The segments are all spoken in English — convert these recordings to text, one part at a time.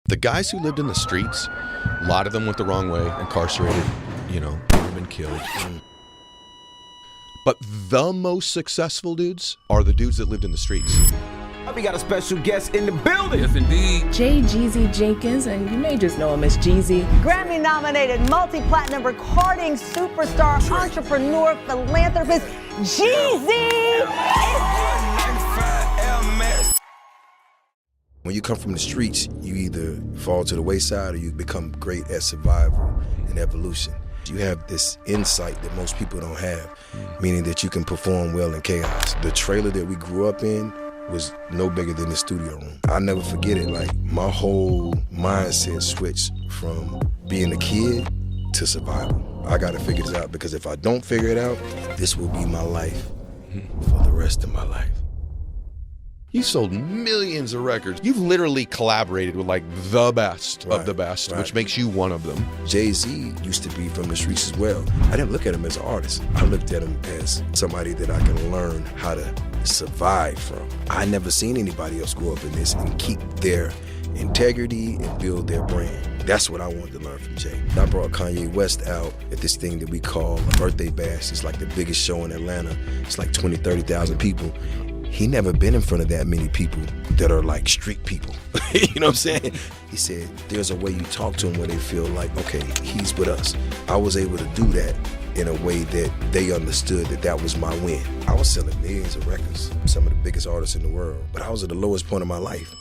The guys who lived in the streets, a lot of them went the wrong way, incarcerated, or been killed. But the most successful dudes are the dudes that lived in the streets. We got a special guest in the building. Yes, indeed. Jeezy Jenkins, and you may just know him as Jeezy. Grammy-nominated, multi-platinum recording superstar, entrepreneur, philanthropist, Jeezy! When you come from the streets, you either fall to the wayside or you become great at survival and evolution. You have this insight that most people don't have, meaning that you can perform well in chaos. The trailer that we grew up in was no bigger than the studio room. I'll never forget it. Like, my whole mindset switched from being a kid to survival. I gotta figure this out, because if I don't figure it out, this will be my life for the rest of my life. You sold millions of records. You've literally collaborated with like the best of the best, which makes you one of them. Jay-Z used to be from the streets as well. I didn't look at him as an artist. I looked at him as somebody that I can learn how to survive from. I never seen anybody else grow up in this and keep their integrity and build their brand. That's what I wanted to learn from Jay. I brought Kanye West out at this thing that we call a birthday bash. It's like the biggest show in Atlanta. It's like 20, 30,000 people. He never been in front of that many people that are like street people. You know what I'm saying? He said, there's a way you talk to them where they feel like, okay, he's with us. I was able to do that in a way that they understood that that was my win. I was selling millions of records, some of the biggest artists in the world, but I was at the lowest point of my life.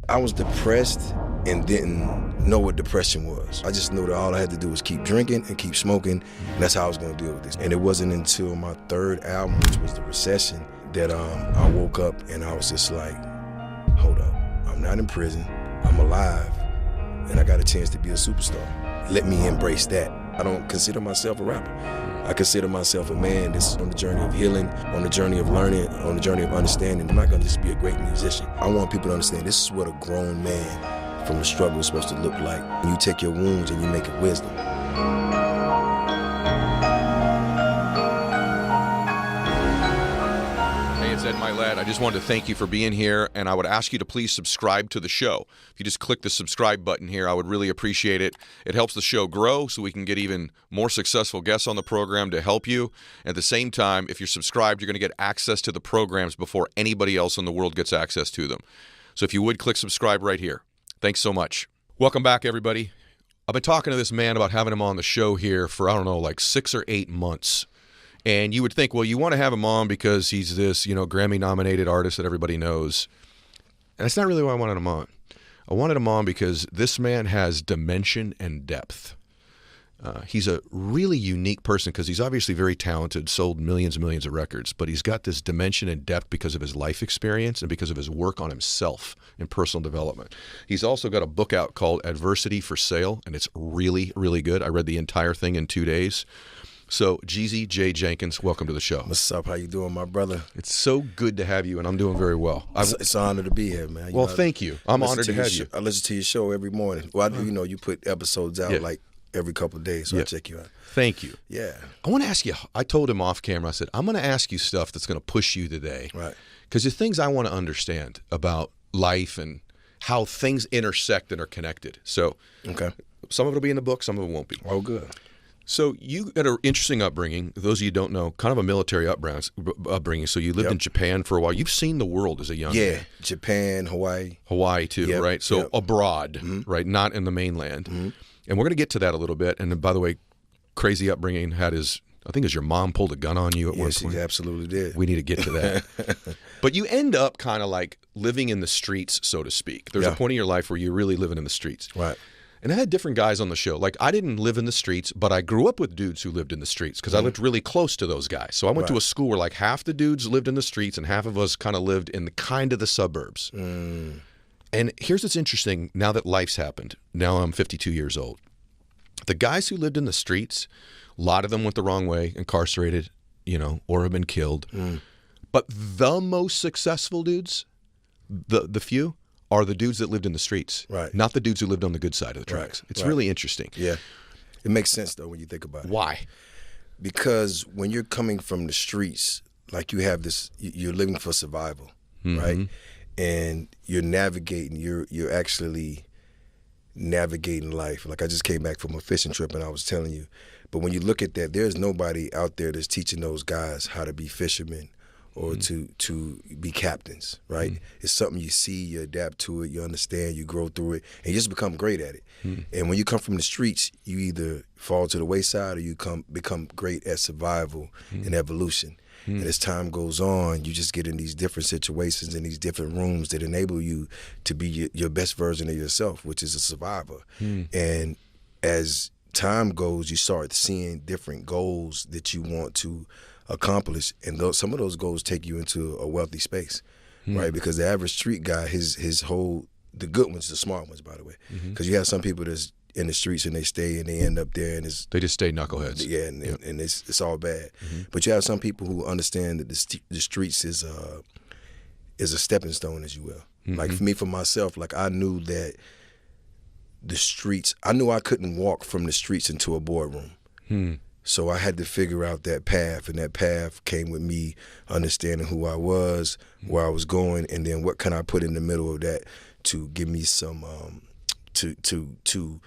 I was depressed and didn't know what depression was. I just knew that all I had to do was keep drinking and keep smoking, and that's how I was gonna deal with this. And it wasn't until my third album, which was The Recession, that I woke up and I was just like, hold up, I'm not in prison, I'm alive, and I got a chance to be a superstar. Let me embrace that. I don't consider myself a rapper. I consider myself a man that's on the journey of healing, on the journey of learning, on the journey of understanding. I'm not gonna just be a great musician. I want people to understand this is what a grown man from the struggle is supposed to look like. You take your wounds and you make it wisdom. Hey, it's Ed Mylett. I just wanted to thank you for being here, and I would ask you to please subscribe to the show. If you just click the subscribe button here, I would really appreciate it. It helps the show grow so we can get even more successful guests on the program to help you. At the same time, if you're subscribed, you're going to get access to the programs before anybody else in the world gets access to them. So if you would, click subscribe right here. Thanks so much. Welcome back, everybody. I've been talking to this man about having him on the show here for, I don't know, like 6 or 8 months. And you would think, well, you want to have him on because he's this, Grammy-nominated artist that everybody knows. And that's not really why I wanted him on. I wanted him on because this man has dimension and depth. He's a really unique person because he's obviously very talented, sold millions and millions of records, but he's got this dimension and depth because of his life experience and because of his work on himself in personal development. He's also got a book out called Adversity for Sale, and it's really, really good. I read the entire thing in 2 days. So, Jeezy J. Jenkins, welcome to the show. What's up? How you doing, my brother? It's so good to have you, and I'm doing very well. It's an honor to be here, man. Thank you. I'm honored to have you. I listen to your show every morning. Well, you put episodes out like every couple of days, so I check you out. Thank you. Yeah. I want to ask you, I told him off camera, I said, I'm going to ask you stuff that's going to push you today. Right. Because there's things I want to understand about life and how things intersect and are connected. So some of it will be in the book, some of it won't be. Oh, good. So you got an interesting upbringing. Those of you who don't know, kind of a military upbringing. So you lived in Japan for a while. You've seen the world as a young man. Yeah, Japan, Hawaii. Hawaii too, right? So abroad, right? Not in the mainland. And we're going to get to that a little bit. And by the way, crazy upbringing I think your mom pulled a gun on you at one point. Yes, she absolutely did. We need to get to that. But you end up kind of like living in the streets, so to speak. There's a point in your life where you're really living in the streets. Right. And I had different guys on the show. Like, I didn't live in the streets, but I grew up with dudes who lived in the streets because I lived really close to those guys. So I went to a school where like half the dudes lived in the streets and half of us kind of lived in the suburbs. And here's what's interesting now that life's happened. Now I'm 52 years old. The guys who lived in the streets, a lot of them went the wrong way, incarcerated, or have been killed. But the most successful dudes, the few, are the dudes that lived in the streets, not the dudes who lived on the good side of the tracks. It's really interesting. Yeah. It makes sense, though, when you think about it. Why? Because when you're coming from the streets, like you have this, you're living for survival, right? and you're navigating. You're actually navigating life. Like I just came back from a fishing trip, and I was telling you. But when you look at that, there's nobody out there that's teaching those guys how to be fishermen or to be captains, right? It's something you see, you adapt to it, you understand, you grow through it, and you just become great at it. And when you come from the streets, you either fall to the wayside or you become great at survival and evolution. And as time goes on, you just get in these different situations in these different rooms that enable you to be your best version of yourself, which is a survivor. And as time goes, you start seeing different goals that you want to accomplish, and some of those goals take you into a wealthy space, right? Because the average street guy, his whole, the good ones, the smart ones, by the way, because you have some people that's in the streets and they stay and they end up there and they just stay knuckleheads. Yeah, and it's all bad. But you have some people who understand that the streets is a stepping stone, as you will. Like for myself, like I knew that the streets, I knew I couldn't walk from the streets into a boardroom. So I had to figure out that path, and that path came with me understanding who I was, where I was going, and then what can I put in the middle of that to give me some, to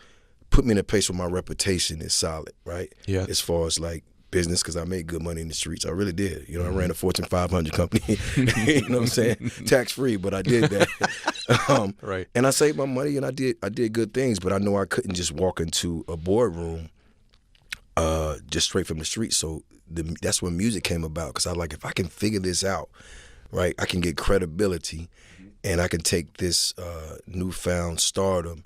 put me in a place where my reputation is solid, right? Yeah. As far as like business, because I made good money in the streets. I really did. You know, I ran a Fortune 500 company, you know what I'm saying? Tax-free, but I did that. Right. And I saved my money, and I did good things, but I know I couldn't just walk into a boardroom just straight from the street. So that's when music came about, because I was like, if I can figure this out, right, I can get credibility, and I can take this newfound stardom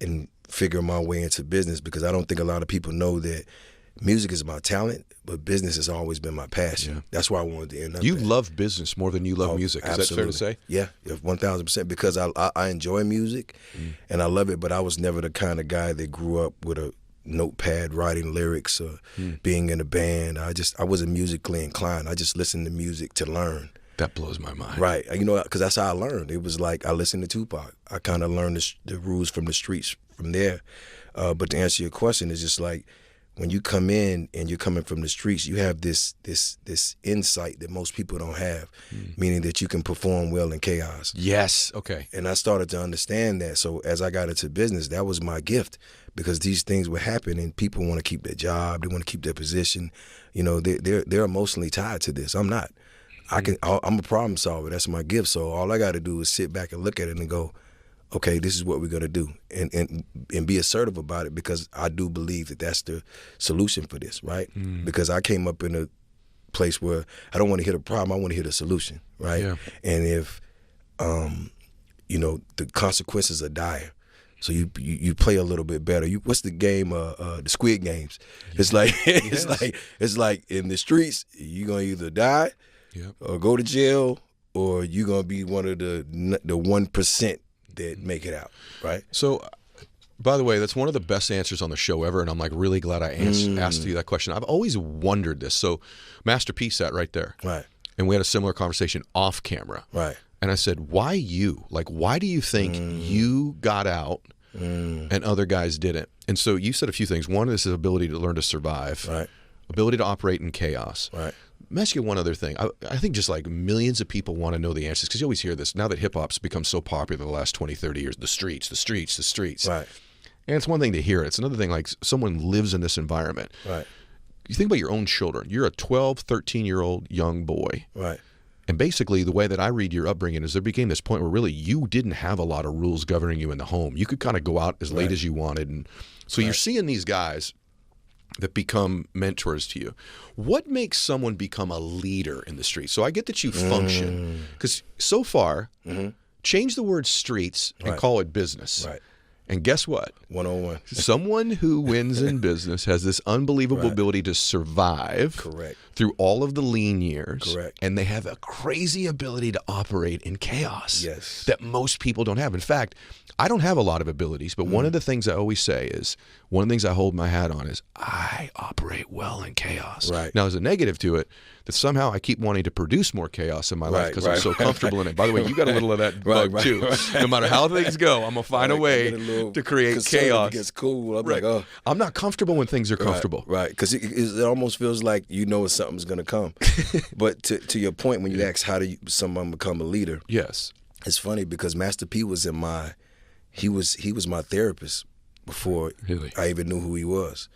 and figure my way into business, because I don't think a lot of people know that music is my talent, but business has always been my passion. Yeah. That's why I wanted to end up You there. love business more than you love music. Is Absolutely. that fair to say? Yeah, 1,000%, because I enjoy music and I love it, but I was never the kind of guy that grew up with a notepad writing lyrics or being in a band. I wasn't musically inclined. I just listened to music to learn. That blows my mind. Right. You know, because that's how I learned. It was like I listened to Tupac. I kind of learned the rules from the streets from there. But to answer your question, it's just like when you come in and you're coming from the streets, you have this insight that most people don't have, meaning that you can perform well in chaos. Yes. Okay. And I started to understand that. So as I got into business, that was my gift, because these things would happen and people want to keep their job, they want to keep their position. You know, they're emotionally tied to this. I'm not. I'm a problem solver. That's my gift. So all I got to do is sit back and look at it and go, okay, this is what we're gonna do, and be assertive about it, because I do believe that that's the solution for this, right? Because I came up in a place where I don't want to hear the problem, I want to hear the solution, right? Yeah. And if you know, the consequences are dire, so you play a little bit better. What's the game? The Squid Games. It's like it's like in the streets, you're gonna either die or go to jail, or you're gonna be one of the 1% that make it out, right? So, by the way, that's one of the best answers on the show ever, and I'm like really glad I asked you that question. I've always wondered this. So, Masterpiece sat right there, Right. and we had a similar conversation off camera, Right. And I said, "Why you? Like, why do you think you got out and other guys didn't?" And so you said a few things. One is his ability to learn to survive, Right. ability to operate in chaos, Right. Let me ask you one other thing. I think just like millions of people want to know the answers, because you always hear this now that hip-hop's become so popular the last 20, 30 years, the streets. Right. And it's one thing to hear it. It's another thing like someone lives in this environment. Right. You think about your own children. You're a 12, 13-year-old young boy. Right. And basically the way that I read your upbringing is there became this point where really you didn't have a lot of rules governing you in the home. You could kind of go out as late as you wanted. And so you're seeing these guys that become mentors to you. What makes someone become a leader in the streets? So I get that you function, because so far, change the word streets and call it business. Right. And guess what? 101. Someone who wins in business has this unbelievable ability to survive Correct. through all of the lean years. Correct. And they have a crazy ability to operate in chaos Yes. that most people don't have. In fact, I don't have a lot of abilities, but one of the things I always say is, one of the things I hold my hat on is I operate well in chaos. Right. Now, there's a negative to it that somehow I keep wanting to produce more chaos in my life because I'm so comfortable in it. By the way, you got a little of that bug too. No matter how things go, I'm going to find a way to create chaos. It gets cool. I'm like, oh. I'm not comfortable when things are comfortable. Right. Because it almost feels like you know something's going to come. But to your point, when you ask how do someone become a leader, yes, It's funny because Master P was he was my therapist before Really? I even knew who he was.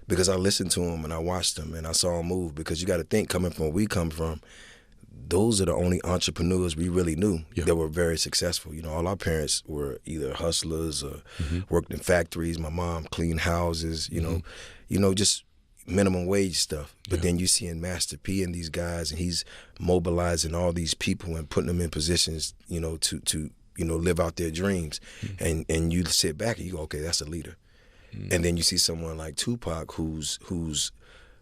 Because I listened to him and I watched him and I saw him move. Because you got to think, coming from where we come from, those are the only entrepreneurs we really knew that were very successful. You know, all our parents were either hustlers or worked in factories. My mom cleaned houses, you know, just minimum wage stuff. But then you see in Master P and these guys, and he's mobilizing all these people and putting them in positions, you know, to live out their dreams. And you sit back and you go, okay, that's a leader. And then you see someone like Tupac who's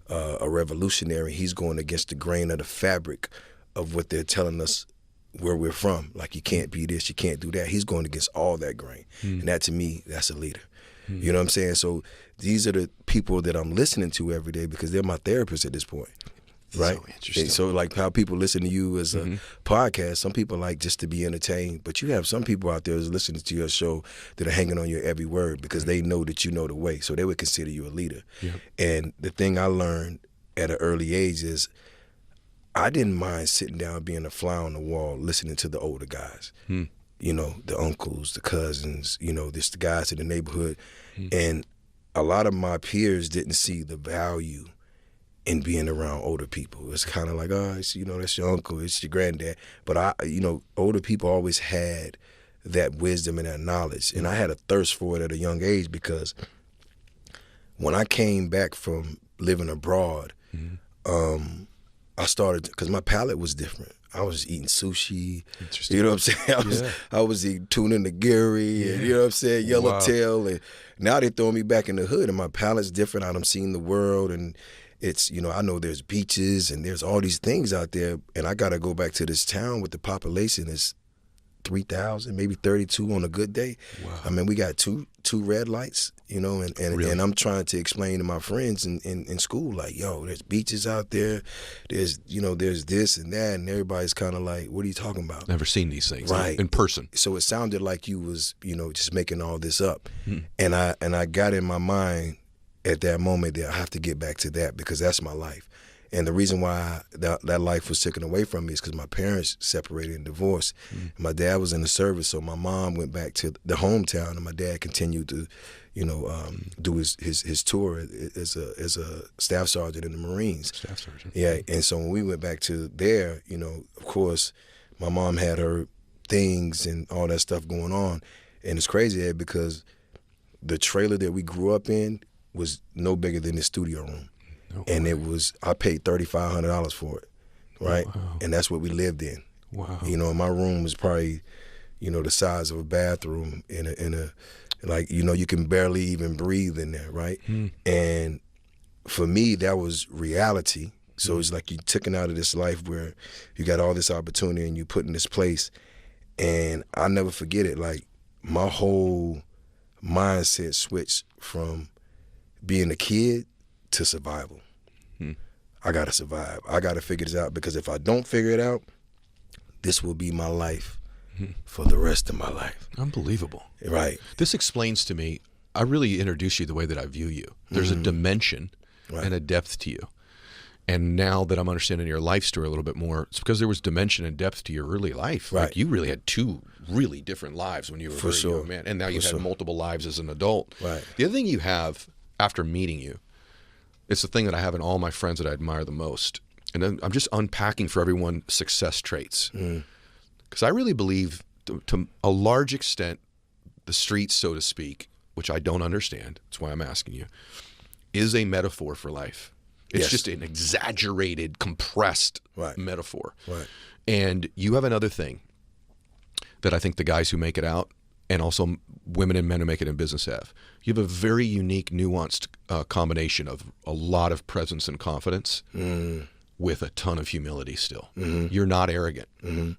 a revolutionary. He's going against the grain of the fabric of what they're telling us where we're from. Like, you can't be this, you can't do that. He's going against all that grain. And that, to me, that's a leader. You know what I'm saying? So these are the people that I'm listening to every day because they're my therapists at this point. Right? So interesting. And so like how people listen to you as a podcast, some people like just to be entertained, but you have some people out there who's listening to your show that are hanging on your every word because they know that you know the way. So they would consider you a leader. And the thing I learned at an early age is I didn't mind sitting down being a fly on the wall listening to the older guys. You know, the uncles, the cousins, you know, just the guys in the neighborhood. And a lot of my peers didn't see the value in being around older people. It's kind of like, oh, it's, you know, that's your uncle, it's your granddad. But older people always had that wisdom and that knowledge. And I had a thirst for it at a young age because when I came back from living abroad, I started, because my palate was different. I was eating sushi, you know what I'm saying? I was eating tuna nigiri, and you know what I'm saying, yellowtail. And now they throw me back in the hood, and my palate's different. I'm seeing the world, and it's, you know, I know there's beaches, and there's all these things out there, and I got to go back to this town with the population is 3,000, maybe 32 on a good day. I mean, we got two red lights, you know, and I'm trying to explain to my friends in school, like, yo, there's beaches out there, there's, you know, there's this and that, and everybody's kind of like, what are you talking about? Never seen these things in person. So it sounded like you was, you know, just making all this up. And I got in my mind at that moment that I have to get back to that because that's my life. And the reason why that life was taken away from me is because my parents separated and divorced. My dad was in the service, so my mom went back to the hometown, and my dad continued to, you know, do his tour as a staff sergeant in the Marines. Staff sergeant. Yeah, and so when we went back to there, you know, of course, my mom had her things and all that stuff going on, and it's crazy, Ed, because the trailer that we grew up in was no bigger than the studio room. And it was, I paid $3,500 for it, right? Wow. And that's what we lived in. Wow. You know, my room was probably, you know, the size of a bathroom in a like, you know, you can barely even breathe in there, right? And for me, that was reality. So it's like you're taken out of this life where you got all this opportunity and you put in this place. And I'll never forget it. Like, my whole mindset switched from being a kid to survival. I gotta survive. I gotta figure this out because if I don't figure it out, this will be my life for the rest of my life. Unbelievable. Right. This explains to me, I really introduce you the way that I view you. There's a dimension and a depth to you. And now that I'm understanding your life story a little bit more, it's because there was dimension and depth to your early life. Right. Like, you really had two really different lives when you were a very young man. And now you've had multiple lives as an adult. Right. The other thing you have after meeting you, it's the thing that I have in all my friends that I admire the most. And then I'm just unpacking for everyone success traits. Because I really believe, to a large extent, the streets, so to speak, which I don't understand, that's why I'm asking you, is a metaphor for life. It's just an exaggerated, compressed metaphor. Right. And you have another thing that I think the guys who make it out, and also women and men who make it in business, have. You have a very unique, nuanced combination of a lot of presence and confidence with a ton of humility still. You're not arrogant.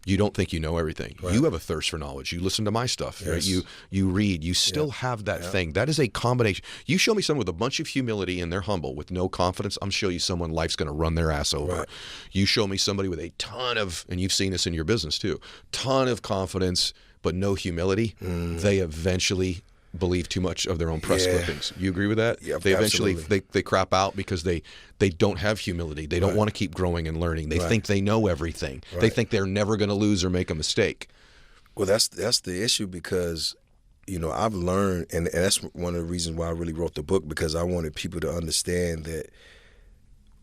You don't think you know everything. You have a thirst for knowledge. You listen to my stuff. Right? You read. You still have that thing. That is a combination. You show me someone with a bunch of humility and they're humble with no confidence, I'm show you someone life's going to run their ass over. You show me somebody with a ton of, and you've seen this in your business too, ton of confidence but no humility, they eventually believe too much of their own press clippings. You agree with that? Yeah, they eventually they crap out because they don't have humility. They don't want to keep growing and learning. They think they know everything. They think they're never going to lose or make a mistake. Well, that's the issue because, you know, I've learned, and that's one of the reasons why I really wrote the book, because I wanted people to understand that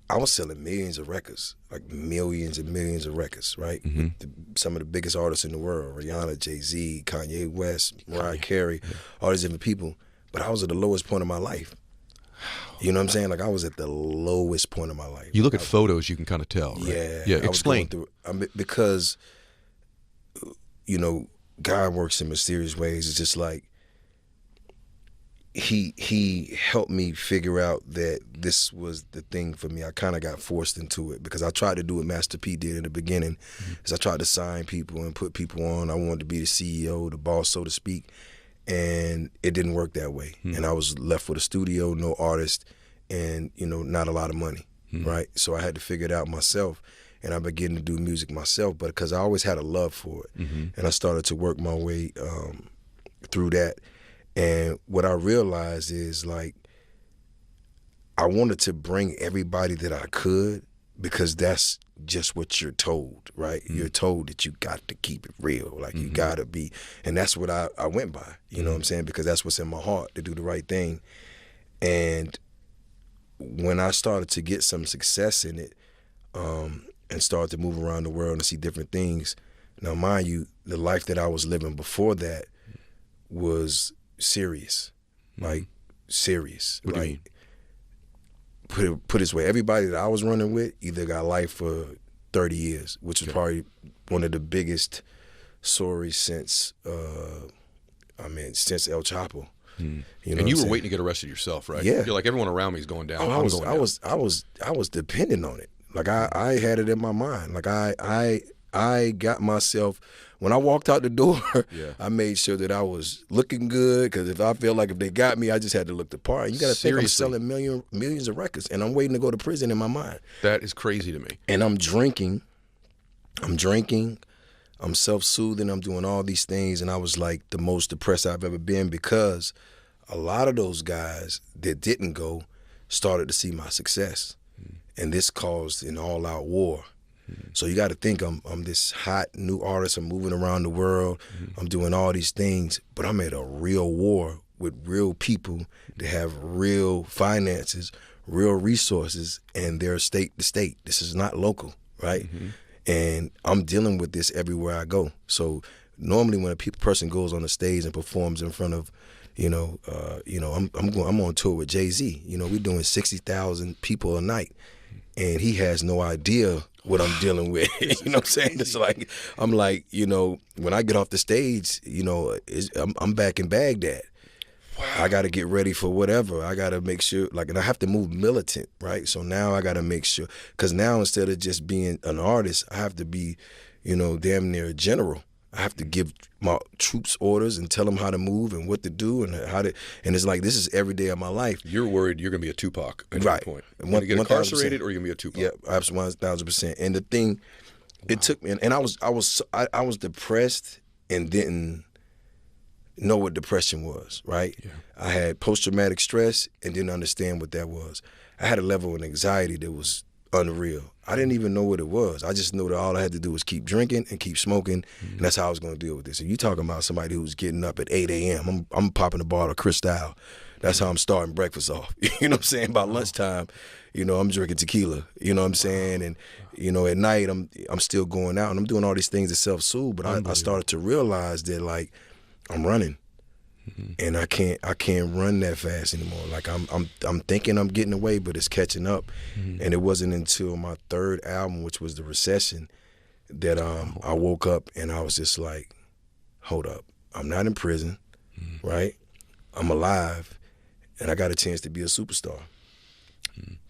I was selling millions of records, like millions and millions of records, right? Some of the biggest artists in the world, Rihanna, Jay-Z, Kanye West, Mariah Carey, all these different people. But I was at the lowest point of my life. You know what I'm saying? Like, I was at the lowest point of my life. You look at photos, you can kind of tell, right? Yeah. Explain. Because, you know, God works in mysterious ways. It's just like, he helped me figure out that this was the thing for me. I kind of got forced into it because I tried to do what Master P did in the beginning. Is I tried to sign people and put people on. I wanted to be the CEO, the boss, so to speak, and it didn't work that way. And I was left with a studio, no artist, and, you know, not a lot of money, right? So I had to figure it out myself, and I began to do music myself, but because I always had a love for it, and I started to work my way through that. And what I realized is, like, I wanted to bring everybody that I could, because that's just what you're told, right? You're told that you got to keep it real, like you gotta be, and that's what I went by, you know what I'm saying? Because that's what's in my heart, to do the right thing. And when I started to get some success in it, and started to move around the world and see different things, now mind you, the life that I was living before that was serious, like serious. What do you mean? Put it this way, everybody that I was running with either got life for 30 years, which is probably one of the biggest stories since since El Chapo. You know, and you were waiting to get arrested yourself, right? Yeah. You're like, everyone around me is going down. Oh, I was dependent on it. Like I had it in my mind. Like I got myself, when I walked out the door, I made sure that I was looking good, because if I feel like if they got me, I just had to look the part. You got to think I'm selling millions of records, and I'm waiting to go to prison in my mind. That is crazy to me. And I'm drinking, I'm self-soothing, I'm doing all these things, and I was like the most depressed I've ever been, because a lot of those guys that didn't go started to see my success, and this caused an all-out war. So you got to think I'm this hot new artist. I'm moving around the world. I'm doing all these things, but I'm at a real war with real people that have real finances, real resources, and they're state to state. This is not local, right? And I'm dealing with this everywhere I go. So normally when a person goes on the stage and performs in front of, I'm on tour with Jay-Z. You know, we're doing 60,000 people a night, and he has no idea what I'm dealing with. You know what I'm saying? It's like, I'm like, you know, when I get off the stage, you know, I'm back in Baghdad. Wow. I got to get ready for whatever. I got to make sure, like, and I have to move militant, right? So now I got to make sure, because now instead of just being an artist, I have to be, you know, damn near a general. I have to give my troops orders and tell them how to move and what to do and how to, and it's like, this is every day of my life. You're worried you're going to be a Tupac at right. any point. You're going to get incarcerated, or you're going to be a Tupac. Yeah, absolutely, 1,000%. And the thing, it took me, and I was depressed and didn't know what depression was, right? Yeah. I had post-traumatic stress and didn't understand what that was. I had a level of anxiety that was unreal. I didn't even know what it was. I just knew that all I had to do was keep drinking and keep smoking, and that's how I was going to deal with this. And you talking about somebody who's getting up at 8 a.m. I'm popping a bottle of Cristal. That's how I'm starting breakfast off. You know what I'm saying? By lunchtime, you know, I'm drinking tequila. You know what I'm saying? And, you know, at night, I'm still going out, and I'm doing all these things to self-soothe, but I started to realize that, like, I'm running. And I can't run that fast anymore. Like I'm thinking I'm getting away, but it's catching up. And it wasn't until my third album, which was The Recession, that I woke up and I was just like, hold up, I'm not in prison, right? I'm alive, and I got a chance to be a superstar.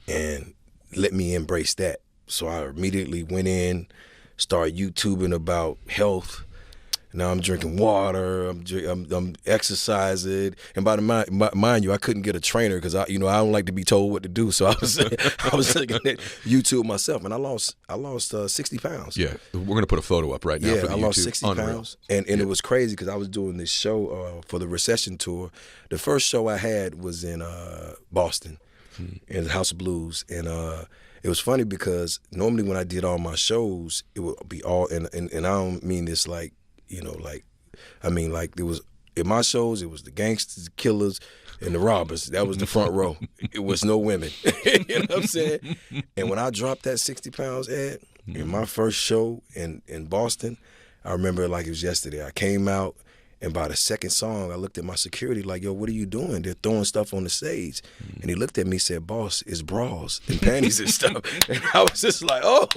And let me embrace that. So I immediately went in, started YouTubing about health. Now I'm drinking water. I'm exercising, and mind you, I couldn't get a trainer because I don't like to be told what to do. So I was looking at YouTube myself, and I lost 60 pounds. Yeah, we're gonna put a photo up right now. Yeah, for the I lost YouTube. 60 Unreal. pounds, and it was crazy because I was doing this show for the Recession tour. The first show I had was in Boston, in the House of Blues, and it was funny because normally when I did all my shows, it would be all, and I don't mean this like, you know, like I mean, like, there was, in my shows, it was the gangsters, the killers, and the robbers. That was the front row. It was no women. You know what I'm saying? And when I dropped that 60 pounds, Ed, in my first show in Boston, I remember it like it was yesterday. I came out, and by the second song, I looked at my security like, yo, what are you doing? They're throwing stuff on the stage. And he looked at me and said, boss, it's bras and panties and stuff. And I was just like, oh.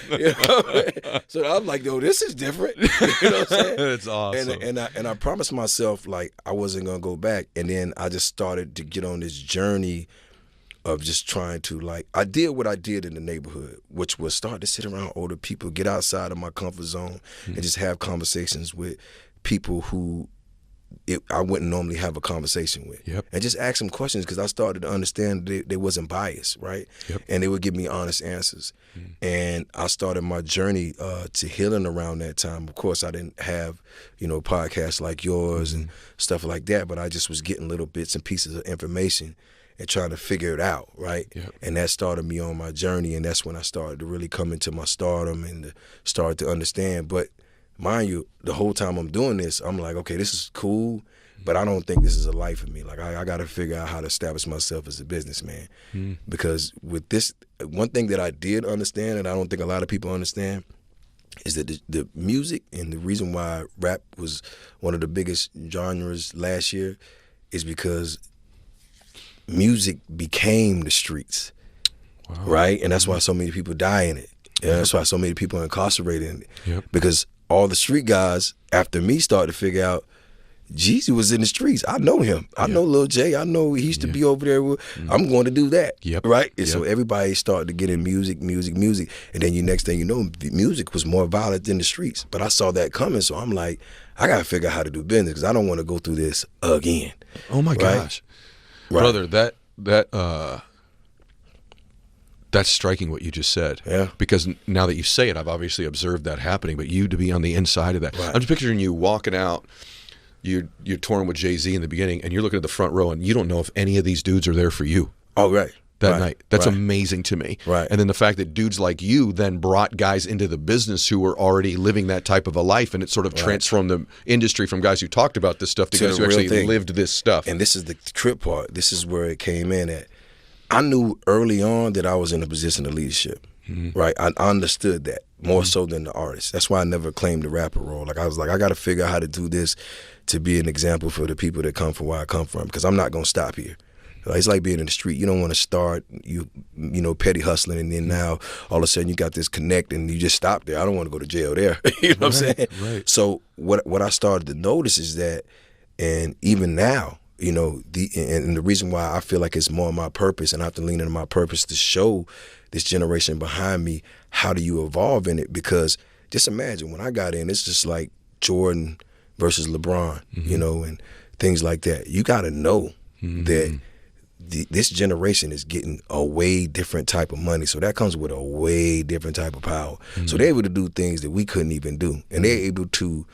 You know? So I'm like, yo, this is different. You know what I'm saying? It's awesome. And I promised myself, like, I wasn't going to go back. And then I just started to get on this journey of just trying to, like, I did what I did in the neighborhood, which was start to sit around older people, get outside of my comfort zone, and just have conversations with people who I wouldn't normally have a conversation with. Yep. And just ask them questions, because I started to understand they wasn't biased, right? Yep. And they would give me honest answers. And I started my journey to healing around that time. Of course, I didn't have, podcasts like yours and stuff like that, but I just was getting little bits and pieces of information and trying to figure it out, right? Yep. And that started me on my journey, and that's when I started to really come into my stardom and start to understand. But mind you, the whole time I'm doing this, I'm like, okay, this is cool, but I don't think this is a life for me. Like, I got to figure out how to establish myself as a businessman. Because with this, one thing that I did understand, and I don't think a lot of people understand, is that the music, and the reason why rap was one of the biggest genres last year, is because music became the streets, right? And that's why so many people die in it. Yeah, that's why so many people are incarcerated in it. Yep. Because all the street guys, after me, started to figure out Jeezy was in the streets. I know him. I know Lil J. I know he used to be over there. I'm going to do that. Yep. Right? And Yep. so everybody started to get in music. And then next thing you know, the music was more violent than the streets. But I saw that coming, so I'm like, I got to figure out how to do business, because I don't want to go through this again. Oh my gosh. Right. Brother, that's striking what you just said. Yeah. Because now that you say it, I've obviously observed that happening, but you to be on the inside of that. Right. I'm just picturing you walking out, you're touring with Jay-Z in the beginning, and you're looking at the front row, and you don't know if any of these dudes are there for you. Oh, right. That night. That's right. amazing to me. Right. And then the fact that dudes like you then brought guys into the business who were already living that type of a life, and it sort of transformed the industry from guys who talked about this stuff to guys who actually lived this stuff. And this is the trip part. This is where it came in at. I knew early on that I was in a position of leadership, right? I understood that more so than the artist. That's why I never claimed the rapper role. Like, I was like, I got to figure out how to do this to be an example for the people that come from where I come from, because I'm not going to stop here. It's like being in the street. You don't want to start, petty hustling, and then now all of a sudden you got this connect and you just stop there. I don't want to go to jail there. You know what I'm saying? Right. So what I started to notice is that, and even now, and the reason why I feel like it's more my purpose, and I have to lean into my purpose to show this generation behind me how do you evolve in it. Because just imagine, when I got in, it's just like Jordan versus LeBron, and things like that. You got to know that this generation is getting a way different type of money, so that comes with a way different type of power. So they're able to do things that we couldn't even do, and they're able to,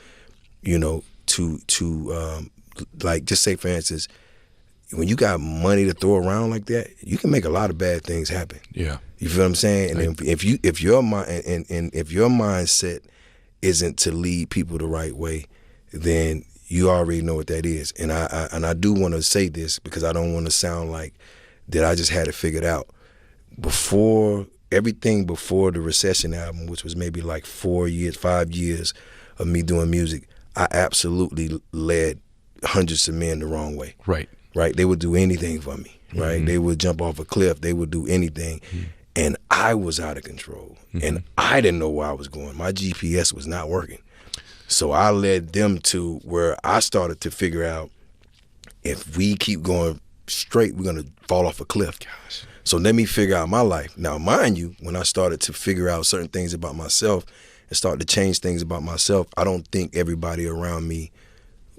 like, just say, for instance, when you got money to throw around like that, you can make a lot of bad things happen. Yeah, you feel what I'm saying? And if your mindset isn't to lead people the right way, then you already know what that is. And I do want to say this, because I don't want to sound like that I just had it figured out. Before the Recession album, which was maybe like 5 years of me doing music, I absolutely led hundreds of men the wrong way. Right. They would do anything for me, right? They would jump off a cliff. They would do anything. And I was out of control. And I didn't know where I was going. My GPS was not working. So I led them to where I started to figure out, if we keep going straight, we're going to fall off a cliff. Gosh. So let me figure out my life. Now, mind you, when I started to figure out certain things about myself and start to change things about myself, I don't think everybody around me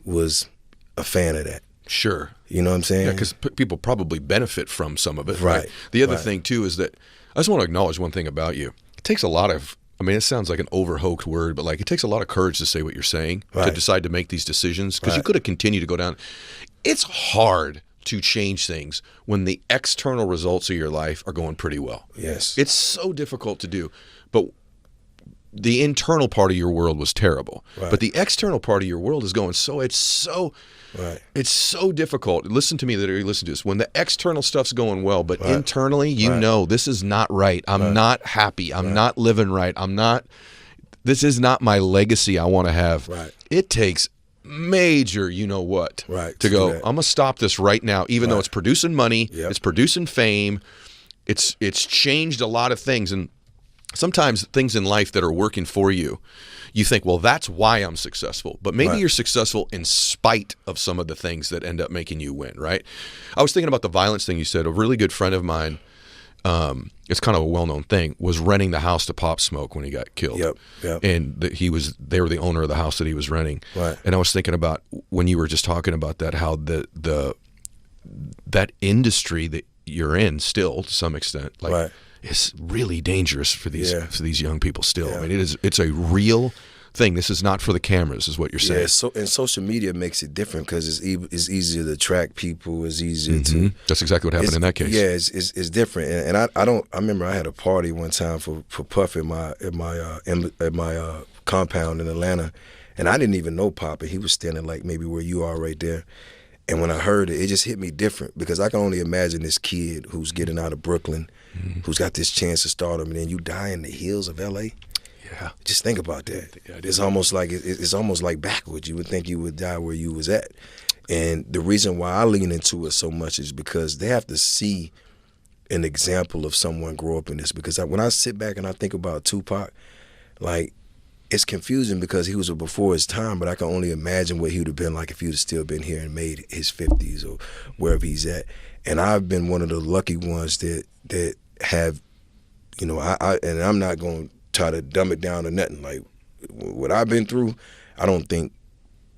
was a fan of that. Sure. You know what I'm saying? Yeah, because people probably benefit from some of it. Right. The other thing, too, is that I just want to acknowledge one thing about you. It takes a lot of, it sounds like an overhoked word, but like, it takes a lot of courage to say what you're saying, to decide to make these decisions, because you could have continued to go down. It's hard to change things when the external results of your life are going pretty well. Yes. It's so difficult to do. But the internal part of your world was terrible, Right. but the external part of your world is going it's so difficult. Listen to me that you listen to this. When the external stuff's going well, but internally, you know, this is not right. I'm not happy. I'm not living right. This is not my legacy I want to have. Right. It takes major, you know what, to go, I'm going to stop this right now, even though it's producing money, it's producing fame. It's changed a lot of things. And sometimes things in life that are working for you, you think, well, that's why I'm successful. But maybe you're successful in spite of some of the things that end up making you win, right? I was thinking about the violence thing you said. A really good friend of mine, it's kind of a well-known thing, was renting the house to Pop Smoke when he got killed. And they were the owner of the house that he was renting. And I was thinking about, when you were just talking about that, how that industry that you're in still, to some extent, is really dangerous for these young people still. I mean, it's a real thing. This is not for the cameras, is what you're saying. And social media makes it different because it's easier to track people. It's easier to. That's exactly what happened in that case. Yeah, it's different. And I remember I had a party one time for Puff at my compound in Atlanta, and I didn't even know Pop, and he was standing like maybe where you are right there. And when I heard it, it just hit me different, because I can only imagine this kid who's getting out of Brooklyn, who's got this chance to stardom, and then you die in the hills of L.A. Yeah, just think about that. It's almost like backwards. You would think you would die where you was at. And the reason why I lean into it so much is because they have to see an example of someone grow up in this. Because when I sit back and I think about Tupac, like, it's confusing because he was before his time, but I can only imagine what he would have been like if he would have still been here and made his 50s or wherever he's at. And I've been one of the lucky ones that have, you know, and I'm not going to try to dumb it down or nothing. Like, what I've been through, I don't think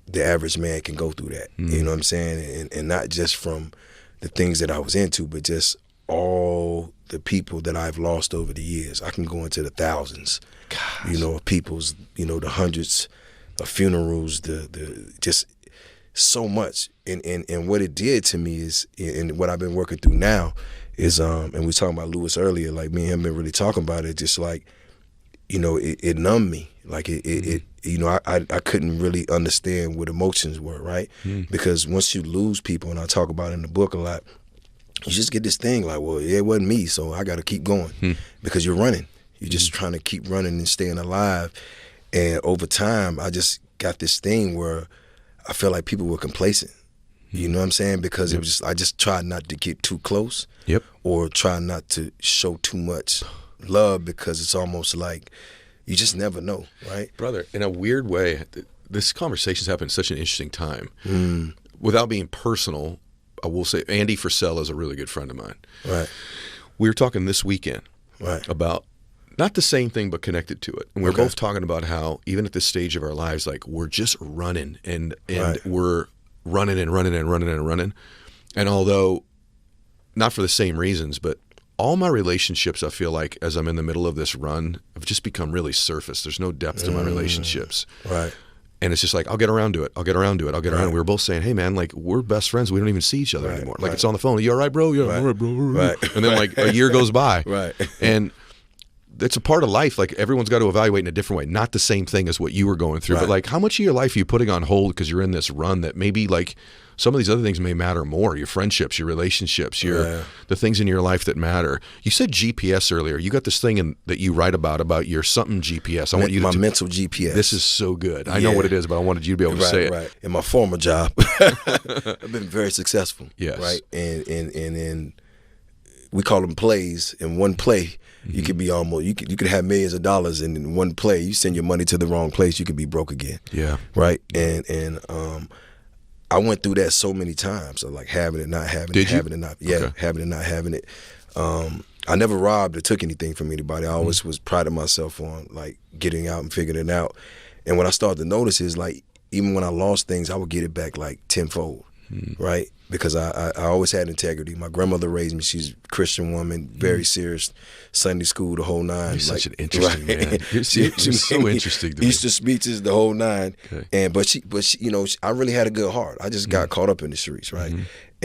the average man can go through that. You know what I'm saying? And not just from the things that I was into, but just all the people that I've lost over the years. I can go into the thousands. Gosh. You know, people's, you know, the hundreds of funerals, the just so much. And what it did to me is, and what I've been working through now is, and we were talking about Lewis earlier, like me and him been really talking about it, just like, you know, it numbed me. Like it you know, I couldn't really understand what emotions were, right? Because once you lose people, and I talk about it in the book a lot, you just get this thing like, well, yeah, it wasn't me, so I got to keep going because you're running. You're just trying to keep running and staying alive. And over time, I just got this thing where I felt like people were complacent. You know what I'm saying? Because it was just, I just tried not to get too close or try not to show too much love, because it's almost like you just never know, right? Brother, in a weird way, this conversation's happened at such an interesting time. Without being personal, I will say Andy Frisell is a really good friend of mine. Right. We were talking this weekend about not the same thing, but connected to it. And we were both talking about how even at this stage of our lives, like, we're just running and we're running and running and running and running. And although not for the same reasons, but all my relationships, I feel like, as I'm in the middle of this run, have just become really surface. There's no depth to my relationships. Right. And it's just like, I'll get around to it. I'll get around to it. I'll get around. We were both saying, hey, man, like, we're best friends. We don't even see each other anymore. Like, it's on the phone. You all right, bro? Yeah, all right, bro. And then, like, a year goes by. And it's a part of life. Like, everyone's got to evaluate in a different way. Not the same thing as what you were going through. But, like, how much of your life are you putting on hold because you're in this run that maybe, like, some of these other things may matter more? Your friendships, your relationships, the things in your life that matter. You said GPS earlier. You got this thing that you write about your something GPS. I want you to my mental GPS. This is so good. I know what it is, but I wanted you to be able to say it. Right. In my former job, I've been very successful. Yes. Right. And we call them plays. In one play, you could be you could have millions of dollars, and in one play, you send your money to the wrong place, you could be broke again. Yeah. Right. And I went through that so many times, so like having it, not having it, having it, not having it, not having it. I never robbed or took anything from anybody. I always was priding myself on like getting out and figuring it out. And what I started to notice is like, even when I lost things, I would get it back like tenfold, right? Because I always had integrity. My grandmother raised me. She's a Christian woman, very serious, Sunday school, the whole nine. You're such an interesting man. You're so interesting to me. Easter speeches, the whole nine. Okay. But she, you know, I really had a good heart. I just got caught up in the streets, right?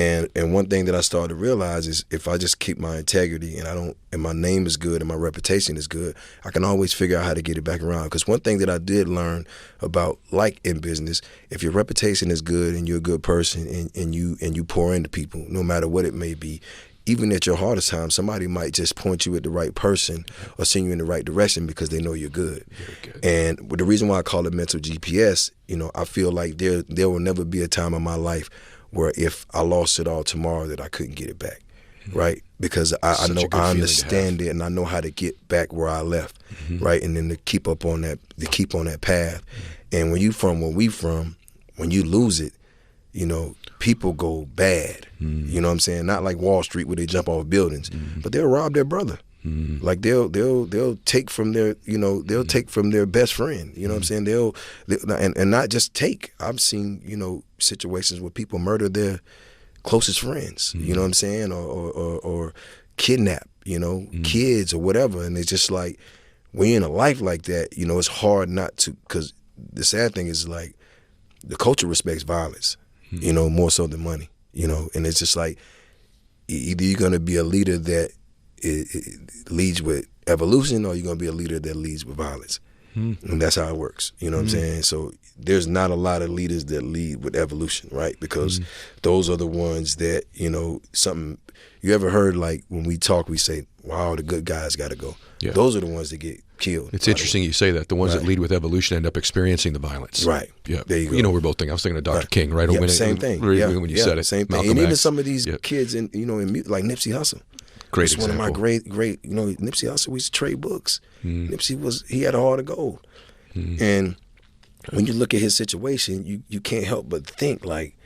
And one thing that I started to realize is if I just keep my integrity and my name is good and my reputation is good, I can always figure out how to get it back around. Because one thing that I did learn about, like in business, if your reputation is good and you're a good person and you pour into people, no matter what it may be, even at your hardest time, somebody might just point you at the right person or send you in the right direction because they know you're good. Very good. And the reason why I call it mental GPS, I feel like there will never be a time in my life where if I lost it all tomorrow that I couldn't get it back, right? Because I know, I understand it, and I know how to get back where I left, right? And then to keep on that path. And when you from where we from, when you lose it, people go bad. You know what I'm saying? Not like Wall Street where they jump off buildings, but they'll rob their brother. Like they'll take from their take from their best friend. You know what I'm saying? And not just take. I've seen situations where people murder their closest friends. You know what I'm saying? Or kidnap kids or whatever. And it's just like when you're in a life like that, it's hard not to. Because the sad thing is like the culture respects violence. More so than money. And it's just like either you're gonna be a leader that it leads with evolution, or you're gonna be a leader that leads with violence. And that's how it works. You know what I'm saying? So there's not a lot of leaders that lead with evolution, right? Because those are the ones that, something you ever heard, like when we talk, we say, wow, the good guys gotta go. Yeah. Those are the ones that get killed. It's interesting you say that. The ones that lead with evolution end up experiencing the violence. Right. Yeah. There you go. We're both thinking. I was thinking of Dr. King, right? Yeah, same thing. When you said it. Same thing. Malcolm And even X. some of these kids in like Nipsey Hussle. Great It's example. one of my great, Nipsey Hussle, we used to trade books. Nipsey he had a heart of gold. And when you look at his situation, you can't help but think like,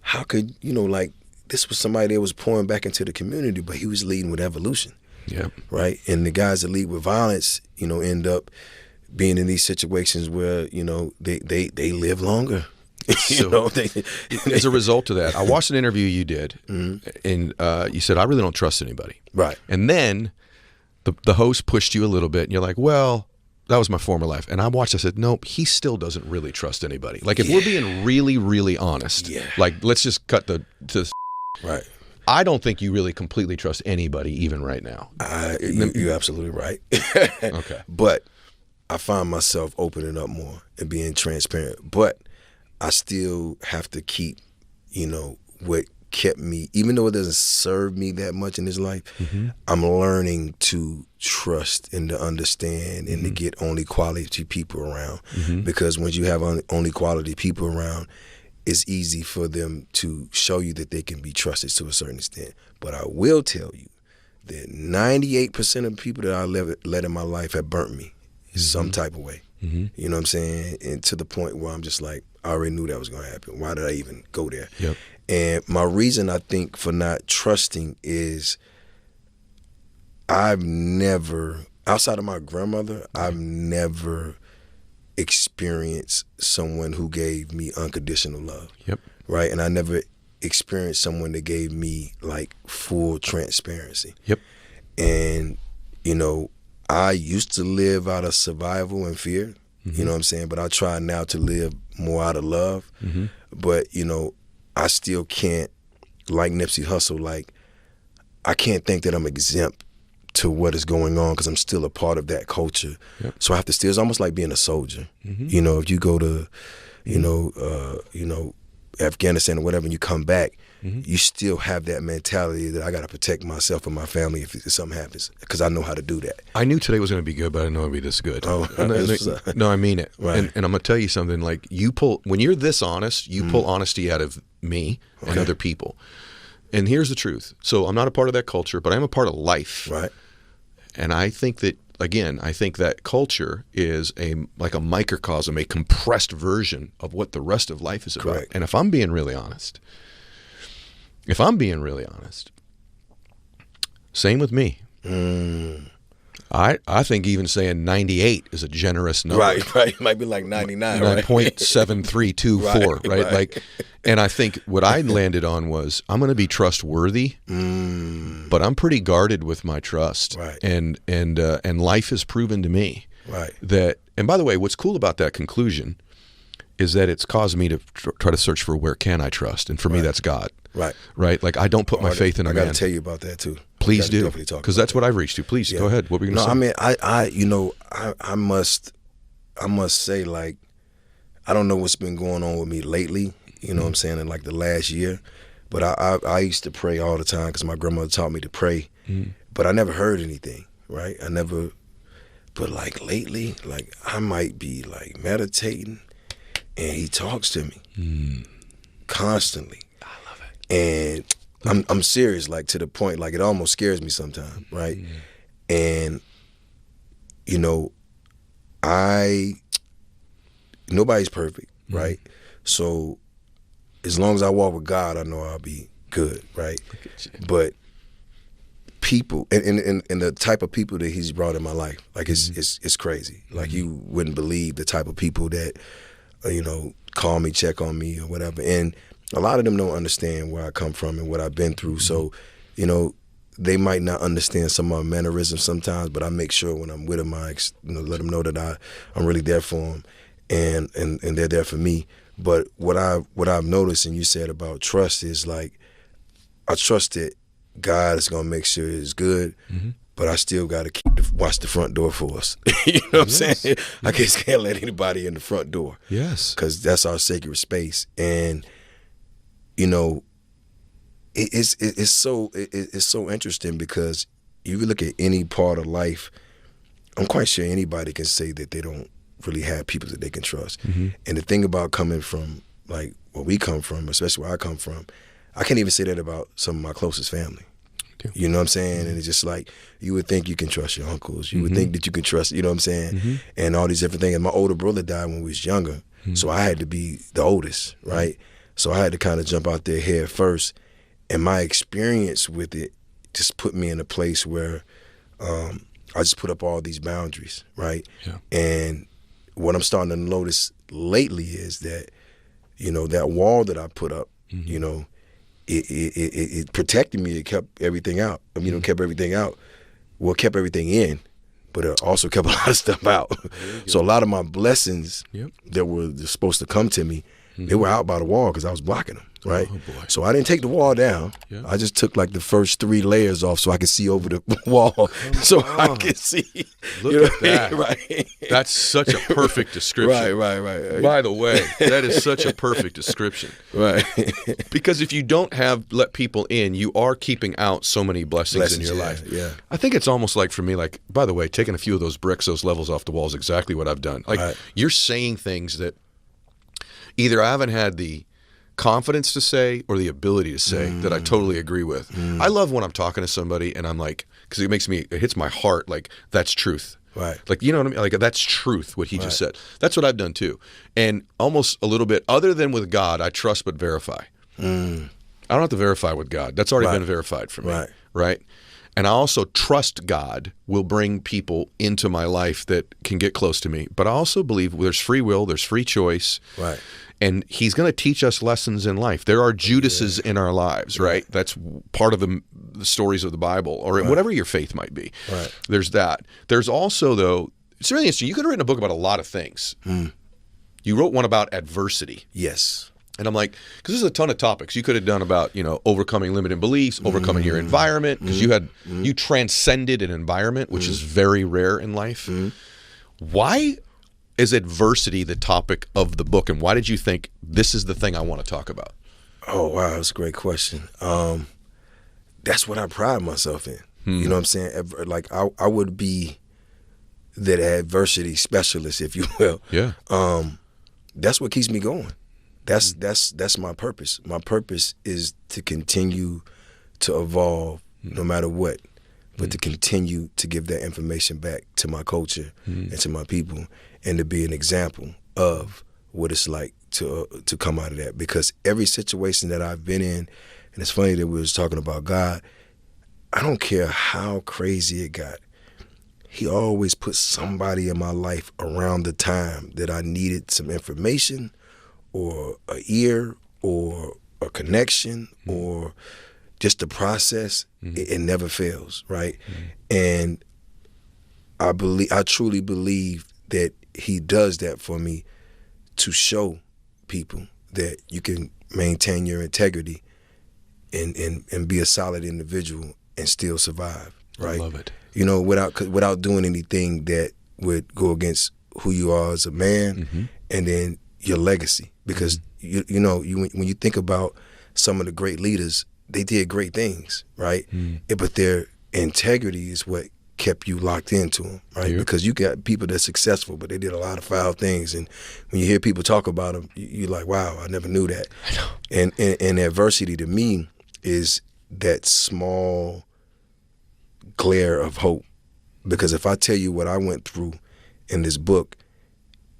how could, like this was somebody that was pouring back into the community, but he was leading with evolution. Yeah. Right. And the guys that lead with violence, end up being in these situations where, they live longer. So, as a result of that, I watched an interview you did, and you said, I really don't trust anybody. Right. And then the host pushed you a little bit, and you're like, well, that was my former life. And I watched, I said, nope, he still doesn't really trust anybody. Like, if we're being really, really honest, like, let's just cut to right. I don't think you really completely trust anybody, even right now. You're absolutely right. Okay. But I find myself opening up more and being transparent. But I still have to keep, what kept me, even though it doesn't serve me that much in this life, I'm learning to trust and to understand and to get only quality people around. Because once you have only quality people around, it's easy for them to show you that they can be trusted to a certain extent. But I will tell you that 98% of the people that I let in my life have burnt me in some type of way. You know what I'm saying? And to the point where I'm just like, I already knew that was going to happen. Why did I even go there? Yep. And my reason, I think, for not trusting is I've never, outside of my grandmother, I've never experienced someone who gave me unconditional love. Yep. Right? And I never experienced someone that gave me like full transparency. Yep. And, I used to live out of survival and fear, you know what I'm saying? But I try now to live more out of love. But, I still can't, like Nipsey Hussle, like, I can't think that I'm exempt to what is going on because I'm still a part of that culture. Yep. So I have to still, it's almost like being a soldier. If you go to, Afghanistan or whatever, and you come back, you still have that mentality that I got to protect myself and my family if something happens, because I know how to do that. I knew today was going to be good, but I didn't know it would be this good. Oh, no, I mean it. Right. And I'm going to tell you something, like when you're this honest, you pull honesty out of me and other people. And here's the truth. So I'm not a part of that culture, but I'm a part of life. Right. And I think that, again, that culture is like a microcosm, a compressed version of what the rest of life is about. Correct. And if I'm being really honest, same with me. I think even saying 98 is a generous number. Right. It might be like 99, right? 0.7324, right? Like, and I think what I landed on was I'm going to be trustworthy, but I'm pretty guarded with my trust. Right. And life has proven to me that. And by the way, what's cool about that conclusion is that it's caused me to try to search for where can I trust, and for me that's God. Right. Like I don't put my faith in a man. I got to tell you about that too. Please do, because that's what I've reached to. Please go ahead. What were you going to say? I mean, I must say, like, I don't know what's been going on with me lately. You know what I'm saying, in like the last year, but I used to pray all the time because my grandmother taught me to pray, but I never heard anything. Right. But like lately, like I might be like meditating, and he talks to me constantly. And I'm serious, like to the point, like it almost scares me sometimes, right? And you know, nobody's perfect, right? So as long as I walk with God, I know I'll be good, right? But people and the type of people that he's brought in my life, like it's crazy. Like you wouldn't believe the type of people that call me, check on me, or whatever. And a lot of them don't understand where I come from and what I've been through. So, they might not understand some of my mannerisms sometimes, but I make sure when I'm with them, I let them know that I'm really there for them, and they're there for me. But what I've noticed, and you said about trust, is like I trust that God is gonna make sure it's good, but I still got to watch the front door for us. You know what I'm saying? I just can't let anybody in the front door. Yes, because that's our sacred space, and it's so interesting because you look at any part of life. I'm quite sure anybody can say that they don't really have people that they can trust. And the thing about coming from like where we come from, especially where I come from, I can't even say that about some of my closest family. You know what I'm saying? And it's just like, you would think you can trust your uncles. You would think that you can trust, you know what I'm saying? And all these different things. And my older brother died when we was younger. So I had to be the oldest, right? So I had to kind of jump out there head first. And my experience with it just put me in a place where I just put up all these boundaries, right? Yeah. And what I'm starting to notice lately is that, that wall that I put up, it protected me. It kept everything out. Kept everything out. Well, kept everything in, but it also kept a lot of stuff out. So a lot of my blessings that were supposed to come to me, they were out by the wall because I was blocking them, right? Oh, boy. So I didn't take the wall down. Yeah. I just took like the first 3 layers off so I could see over the wall, I could see. Look at that. Right. That's such a perfect description. Right. By the way, that is such a perfect description. Right. Because if you don't let people in, you are keeping out so many blessings in your life. Yeah. I think it's almost like for me, like, by the way, taking a few of those bricks, those levels off the wall is exactly what I've done. Like you're saying things that either I haven't had the confidence to say or the ability to say that I totally agree with. I love when I'm talking to somebody and I'm like, because it hits my heart, like, that's truth. Right. Like, you know what I mean? Like, that's truth, what he just said. That's what I've done too. And almost a little bit, other than with God, I trust but verify. I don't have to verify with God. That's already been verified for me. Right? And I also trust God will bring people into my life that can get close to me. But I also believe there's free will, there's free choice. Right. And he's going to teach us lessons in life. There are Judases in our lives, right? That's part of the stories of the Bible, or whatever your faith might be. Right. There's that. There's also, though, it's really interesting. You could have written a book about a lot of things. You wrote one about adversity. Yes. And I'm like, because there's a ton of topics you could have done about, overcoming limiting beliefs, overcoming your environment, because you transcended an environment, which is very rare in life. Why is adversity the topic of the book, and why did you think this is the thing I want to talk about? Oh, wow, that's a great question. That's what I pride myself in. You know what I'm saying? Like, I would be that adversity specialist, if you will. Yeah. That's what keeps me going. That's my purpose. My purpose is to continue to evolve no matter what, but to continue to give that information back to my culture and to my people, and to be an example of what it's like to come out of that. Because every situation that I've been in, and it's funny that we was talking about God, I don't care how crazy it got, he always put somebody in my life around the time that I needed some information or an ear or a connection or just the process. It never fails, right? And I truly believe that he does that for me to show people that you can maintain your integrity and be a solid individual and still survive, right? I love it. You know, without doing anything that would go against who you are as a man, and then your legacy. Because when you think about some of the great leaders, they did great things, right? But their integrity is what kept you locked into them, right? Yeah. Because you got people that's successful, but they did a lot of foul things, and when you hear people talk about them, you're like, wow, I never knew that. I know. And adversity to me is that small glare of hope. Because if I tell you what I went through in this book,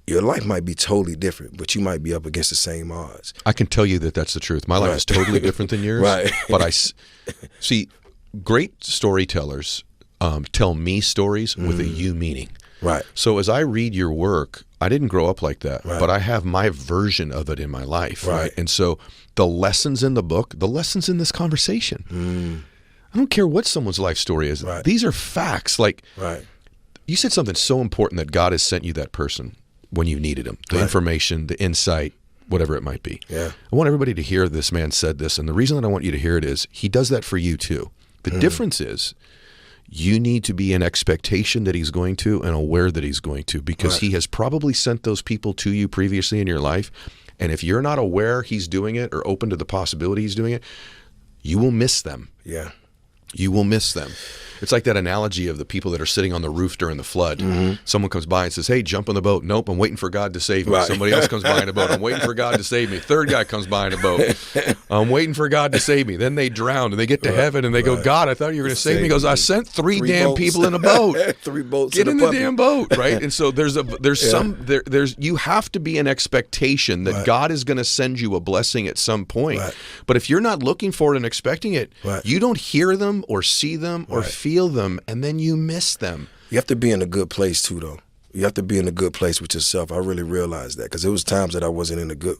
your life might be totally different, but you might be up against the same odds. I can tell you that that's the truth. My life Right. is totally different than yours. Right. But see, great storytellers tell me stories with a you meaning. Right. So as I read your work, I didn't grow up like that, Right. but I have my version of it in my life. Right. And so the lessons in the book, the lessons in this conversation, I don't care what someone's life story is. Right. These are facts. Like Right. you said something so important, that God has sent you that person when you needed him, the Right. information, the insight, whatever it might be. Yeah. I want everybody to hear this man said this. And the reason that I want you to hear it is he does that for you too. The difference is you need to be in expectation that he's going to and aware that he's going to, because Right. he has probably sent those people to you previously in your life. And if you're not aware he's doing it or open to the possibility he's doing it, you will miss them. Yeah. You will miss them. It's like that analogy of the people that are sitting on the roof during the flood. Someone comes by and says, hey, jump on the boat. Nope, I'm waiting for God to save me. Right. Somebody else comes by in a boat. I'm waiting for God to save me. Third guy comes by in a boat. I'm waiting for God to save me. Then they drown and they get to heaven and they go, God, I thought you were going to save me. He goes, I sent three damn boats. people in a boat. 3 boats. Get and in a the puppy. damn boat, right? And so there's you have to be an expectation that Right. God is going to send you a blessing at some point. Right. But if you're not looking for it and expecting it, Right. you don't hear them or see them or Right. feel them, and then you miss them. You have to be in a good place too, though. You have to be in a good place with yourself. I really realized that, because there was times that I wasn't in a good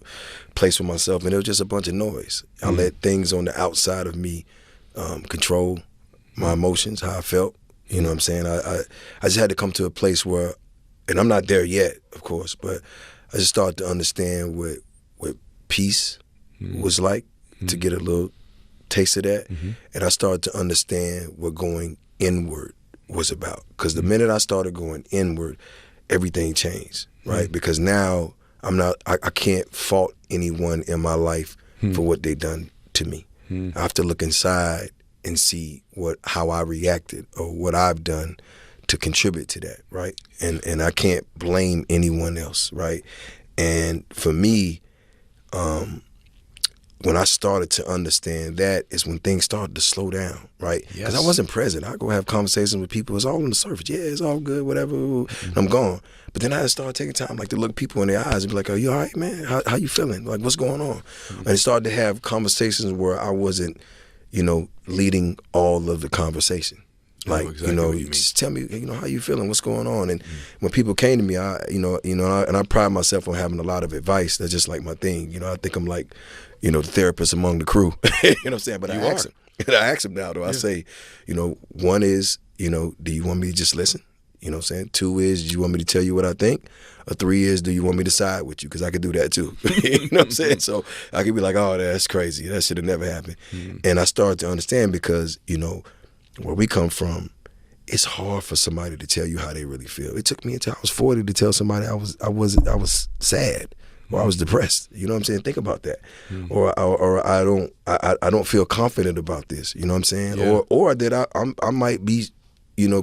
place with myself, and it was just a bunch of noise. I let things on the outside of me control my emotions, how I felt. You know what I'm saying? I just had to come to a place where, and I'm not there yet, of course, but I just started to understand what peace was like, to get a little taste of that. And I started to understand what going inward was about. Because the minute I started going inward, everything changed, right? Because now I can't fault anyone in my life for what they done to me. I have to look inside and see how I reacted or what I've done to contribute to that, right? And I can't blame anyone else, right? And for me, when I started to understand that is when things started to slow down, right? Because I wasn't present. I go have conversations with people. It's all on the surface. Yeah, it's all good, whatever. And I'm gone. But then I had to start taking time, like, to look people in their eyes and be like, "Are you all right, man? How you feeling? Like, what's going on?" And I started to have conversations where I wasn't, leading all of the conversation. Like, exactly what you mean. just tell me, how you feeling? What's going on? And when people came to me, and I pride myself on having a lot of advice. That's just like my thing. I think I'm like, the therapist among the crew. You know what I'm saying? But I ask them now, though. I say, one is, do you want me to just listen? You know what I'm saying? 2 is, do you want me to tell you what I think? Or 3 is, do you want me to side with you? Because I could do that too. You know what I'm saying? So I could be like, oh, that's crazy. That should have never happened. And I started to understand because, where we come from, it's hard for somebody to tell you how they really feel. It took me until I was 40 to tell somebody I was sad or I was depressed. You know what I'm saying? Think about that. Or I don't feel confident about this. You know what I'm saying? Yeah. Or that I might be,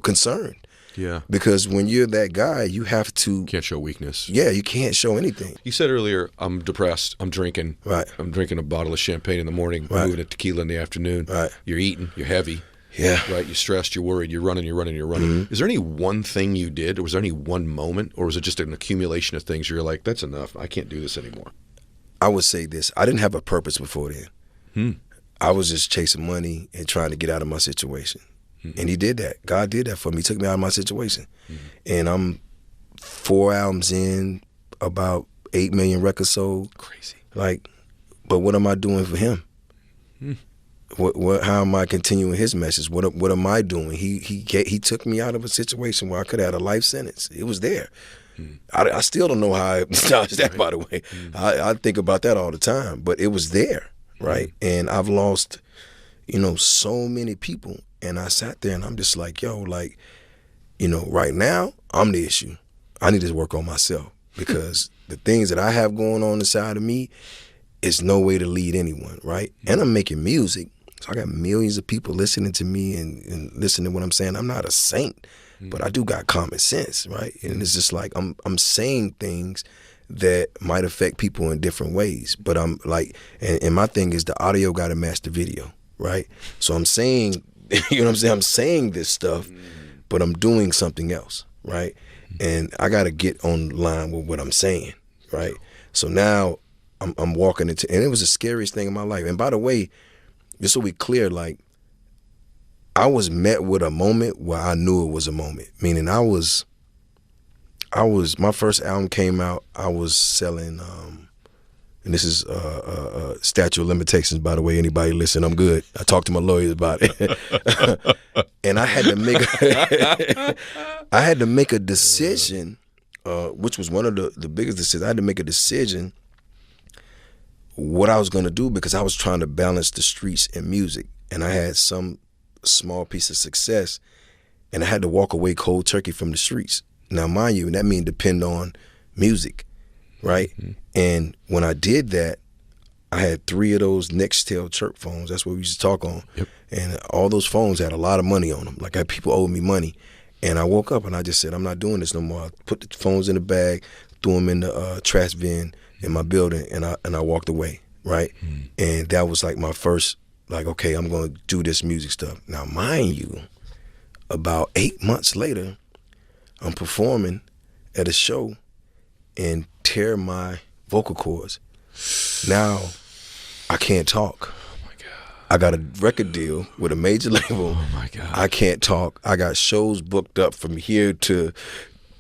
concerned. Yeah. Because when you're that guy, you have to. Can't show weakness. Yeah, you can't show anything. You said earlier, I'm depressed. I'm drinking. Right. I'm drinking a bottle of champagne in the morning, Right. moving to tequila in the afternoon. Right. You're eating. You're heavy. Yeah. Right. You're stressed. You're worried. You're running. Is there any one thing you did, or was there any one moment, or was it just an accumulation of things where you're like, that's enough. I can't do this anymore? I would say this. I didn't have a purpose before then. I was just chasing money and trying to get out of my situation. And he did that. God did that for me. He took me out of my situation. And I'm 4 albums in, about 8 million records sold. Crazy. Like, but what am I doing for him? How am I continuing his message? What am I doing? He took me out of a situation where I could have had a life sentence. It was there. I still don't know how I dodged that, by the way. I think about that all the time, but it was there, right? And I've lost, so many people. And I sat there and I'm just like, yo, like, right now, I'm the issue. I need to work on myself because the things that I have going on inside of me is no way to lead anyone, right? And I'm making music. So I got millions of people listening to me and listening to what I'm saying. I'm not a saint, but I do got common sense, right? And it's just like I'm saying things that might affect people in different ways. But I'm like, and my thing is the audio got to match the video, right? So I'm saying, I'm saying this stuff, but I'm doing something else, right? And I got to get on line with what I'm saying, right? So now I'm walking into, and it was the scariest thing in my life. And by the way, just so we clear, like, I was met with a moment where I knew it was a moment. Meaning my first album came out, I was selling, and this is statute of limitations, by the way, anybody listen, I'm good. I talked to my lawyers about it. And I had to make a decision, which was one of the biggest decisions. I had to make a decision what I was going to do because I was trying to balance the streets and music. And I had some small piece of success, and I had to walk away cold turkey from the streets. Now, mind you, that means depend on music, right? And when I did that, I had 3 of those Nextel chirp phones. That's what we used to talk on. Yep. And all those phones had a lot of money on them. Like, people owed me money. And I woke up and I just said, I'm not doing this no more. I put the phones in the bag, threw them in the trash bin in my building, and I walked away, right? And that was like my first, like, okay, I'm going to do this music stuff. Now, mind you, about 8 months later, I'm performing at a show and tear my vocal cords. Now, I can't talk. Oh my God. I got a record deal with a major label. Oh my God. I can't talk. I got shows booked up from here to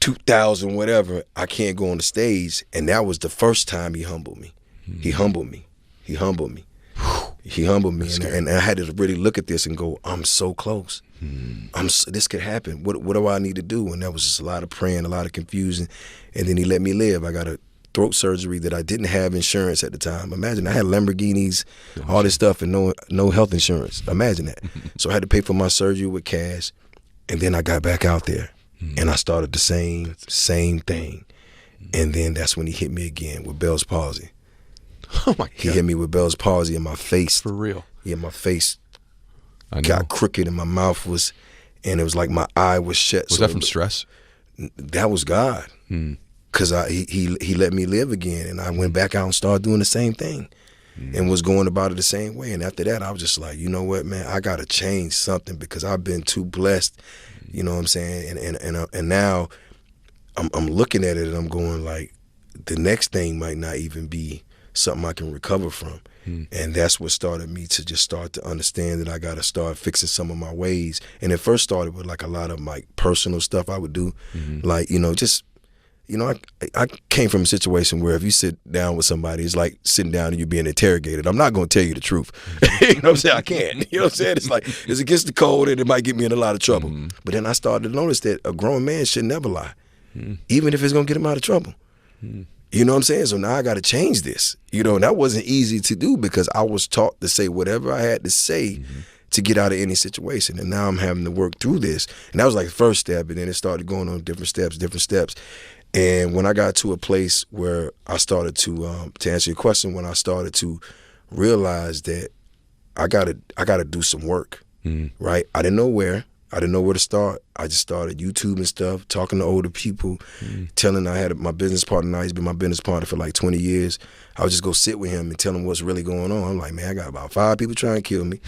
2000, whatever. I can't go on the stage. And that was the first time he humbled me. He humbled me. He humbled me. He humbled me. And I had to really look at this and go, I'm so close. This could happen. What do I need to do? And that was just a lot of praying, a lot of confusion. And then he let me live. I got a throat surgery that I didn't have insurance at the time. Imagine, I had Lamborghinis, all this stuff, and no health insurance. Imagine that. So I had to pay for my surgery with cash. And then I got back out there. And I started the same thing. And then that's when he hit me again with Bell's palsy. Oh my God. He hit me with Bell's palsy in my face. For real. Yeah, my face got crooked and my mouth was, and it was like my eye was shut. Was that from stress? That was God. Because he let me live again, and I went back out and started doing the same thing and was going about it the same way. And after that, I was just like, you know what, man, I got to change something because I've been too blessed, you know what I'm saying? And now I'm looking at it and I'm going like, the next thing might not even be something I can recover from. And that's what started me to just start to understand that I got to start fixing some of my ways. And it first started with like a lot of like personal stuff I would do. Like, I came from a situation where if you sit down with somebody, it's like sitting down and you're being interrogated. I'm not going to tell you the truth. You know what I'm saying? I can't. You know what I'm saying? It's like, it's against the code and it might get me in a lot of trouble. But then I started to notice that a grown man should never lie, even if it's going to get him out of trouble. You know what I'm saying? So now I got to change this. And that wasn't easy to do because I was taught to say whatever I had to say to get out of any situation. And now I'm having to work through this. And that was like the first step. And then it started going on different steps. And when I got to a place where I started to answer your question, when I started to realize that I gotta do some work, right? I didn't know where to start. I just started YouTube and stuff, talking to older people, telling I had my business partner. Now he's been my business partner for like 20 years. I would just go sit with him and tell him what's really going on. I'm like, man, I got about 5 people trying to kill me.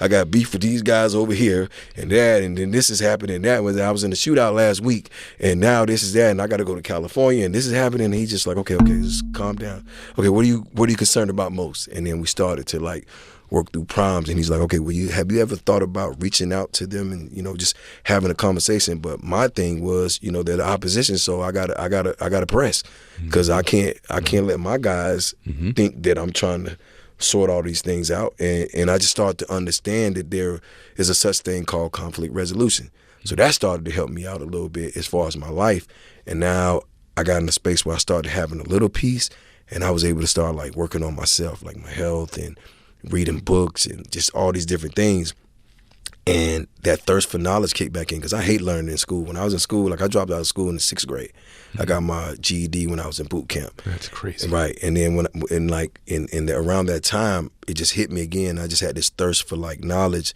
I got beef with these guys over here and that, and then this is happening. That was, I was in the shootout last week, and now this is that, and I got to go to California, and this is happening. And he's just like, okay, just calm down. Okay, what are you concerned about most? And then we started to like work through problems, and he's like, okay, have you ever thought about reaching out to them and just having a conversation? But my thing was, they're the opposition, so I gotta press, because I can't let my guys think that I'm trying to sort all these things out. And I just started to understand that there is a such thing called conflict resolution. So that started to help me out a little bit as far as my life. And now I got in a space where I started having a little peace, and I was able to start like working on myself, like my health and reading books and just all these different things. And that thirst for knowledge kicked back in, because I hate learning in school. When I was in school, like I dropped out of school in the 6th grade. I got my GED when I was in boot camp. That's crazy. Right. And then around that time, it just hit me again. I just had this thirst for like knowledge.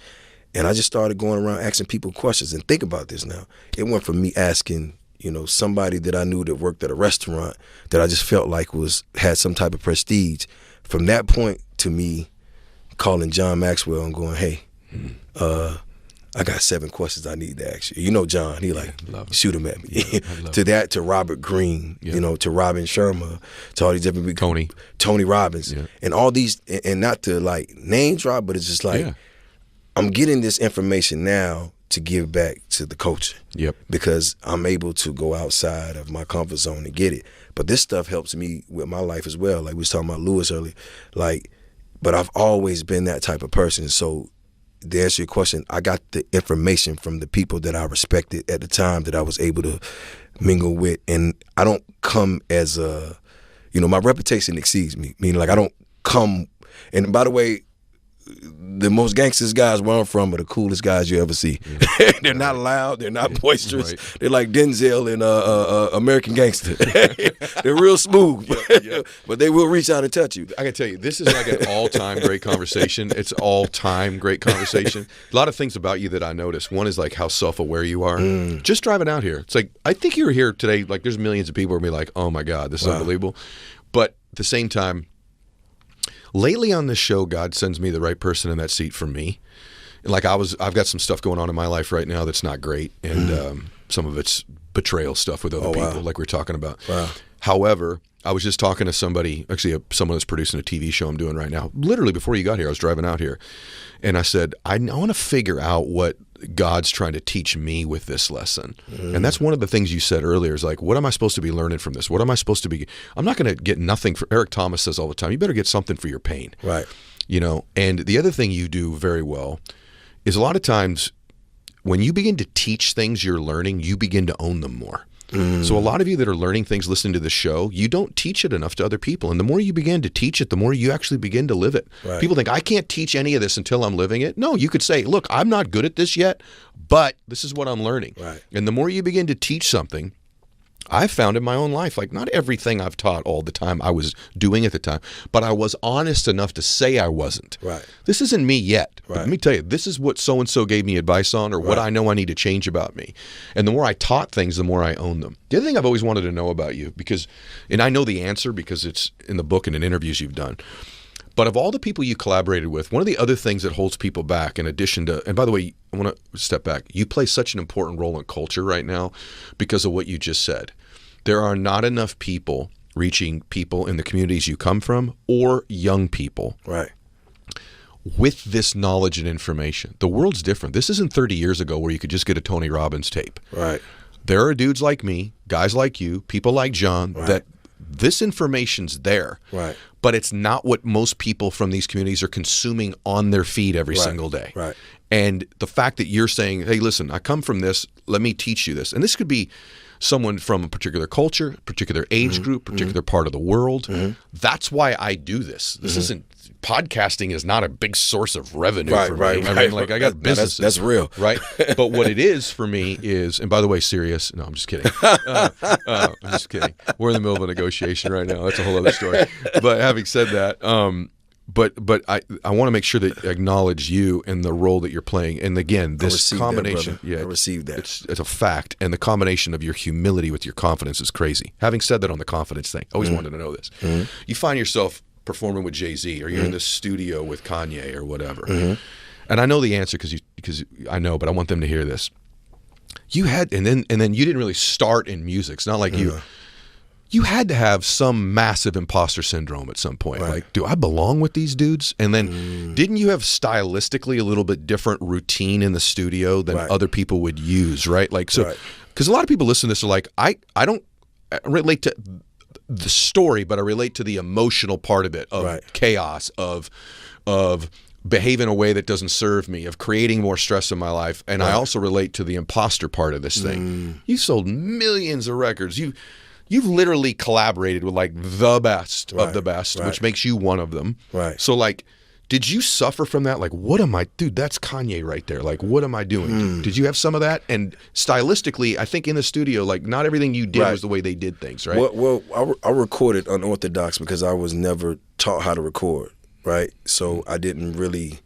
And I just started going around asking people questions. And think about this now. It went from me asking, somebody that I knew that worked at a restaurant that I just felt like had some type of prestige. From that point to me calling John Maxwell and going, hey, I got 7 questions I need to ask you. John, he shoot him at me. To Robert Greene, to Robin Sharma, to all these different people. Tony Robbins, and all these, and not to like name drop, but it's just like, I'm getting this information now to give back to the culture. Yep. Because I'm able to go outside of my comfort zone and get it. But this stuff helps me with my life as well. Like we was talking about Lewis earlier. But I've always been that type of person. So to answer your question, I got the information from the people that I respected at the time that I was able to mingle with. And I don't come as my reputation exceeds me. Meaning like I don't come, and by the way, the most gangsters guys where I'm from are the coolest guys you ever see. Yeah. They're not loud. They're not boisterous. Right. They're like Denzel in American Gangster. They're real smooth, but they will reach out and touch you. I can tell you, this is like an all-time great conversation. It's all-time great conversation. A lot of things about you that I noticed. One is like how self-aware you are. Just driving out here. It's like, I think you were here today. Like there's millions of people who are like, oh my God, this is unbelievable. But at the same time, lately on this show, God sends me the right person in that seat for me. Like I've got some stuff going on in my life right now that's not great, and some of it's betrayal stuff with other people, like we're talking about. Wow. However, I was just talking to somebody, actually someone that's producing a TV show I'm doing right now. Literally before you got here, I was driving out here, and I said, I want to figure out what God's trying to teach me with this lesson. And that's one of the things you said earlier is like, what am I supposed to be learning from this? What am I supposed to be? I'm not going to get nothing for, Eric Thomas says all the time, you better get something for your pain. Right. And the other thing you do very well is a lot of times when you begin to teach things you're learning, you begin to own them more. So a lot of you that are learning things, listening to the show, you don't teach it enough to other people. And the more you begin to teach it, the more you actually begin to live it. Right. People think, I can't teach any of this until I'm living it. No, you could say, look, I'm not good at this yet, but this is what I'm learning. Right. And the more you begin to teach something, I've found in my own life, like not everything I've taught all the time I was doing at the time, but I was honest enough to say I wasn't. Right. This isn't me yet. Right. Let me tell you, this is what so-and-so gave me advice on, or what I know I need to change about me. And the more I taught things, the more I own them. The other thing I've always wanted to know about you, and I know the answer because it's in the book and in interviews you've done, but of all the people you collaborated with, one of the other things that holds people back, in addition to, and by the way, I want to step back. You play such an important role in culture right now because of what you just said. There are not enough people reaching people in the communities you come from or young people. Right. With this knowledge and information. The world's different. This isn't 30 years ago where you could just get a Tony Robbins tape. Right. There are dudes like me, guys like you, people like John, that this information's there. Right. But it's not what most people from these communities are consuming on their feed every single day. Right. And the fact that you're saying, hey, listen, I come from this, let me teach you this. And this could be someone from a particular culture, particular age group, particular part of the world. That's why I do this. This isn't, podcasting is not a big source of revenue for me. I mean, like I got businesses. That's real. Right? But what it is for me is, and by the way, serious, no, I'm just kidding. I'm just kidding. We're in the middle of a negotiation right now. That's a whole other story. But having said that, But I want to make sure that I acknowledge you and the role that you're playing. And again, this combination, I received that. It's a fact. And the combination of your humility with your confidence is crazy. Having said that on the confidence thing, I always wanted to know this. You find yourself performing with Jay-Z, or you're in the studio with Kanye or whatever. And I know the answer because I know, but I want them to hear this. You had, and then you didn't really start in music. It's not like you had to have some massive imposter syndrome at some point. Right. Like, do I belong with these dudes? And then didn't you have stylistically a little bit different routine in the studio than other people would use, right? Like, so, because a lot of people listen to this are like, I don't relate to the story, but I relate to the emotional part of it, of chaos, of behave in a way that doesn't serve me, of creating more stress in my life. And I also relate to the imposter part of this thing. You sold millions of records. You've literally collaborated with like the best of the best, which makes you one of them. Right. So like, did you suffer from that? Like, what am I, dude, that's Kanye right there. Like, what am I doing? Did you have some of that? And stylistically, I think in the studio, like not everything you did was the way they did things, right? Well, I recorded unorthodox because I was never taught how to record, right? So I didn't really,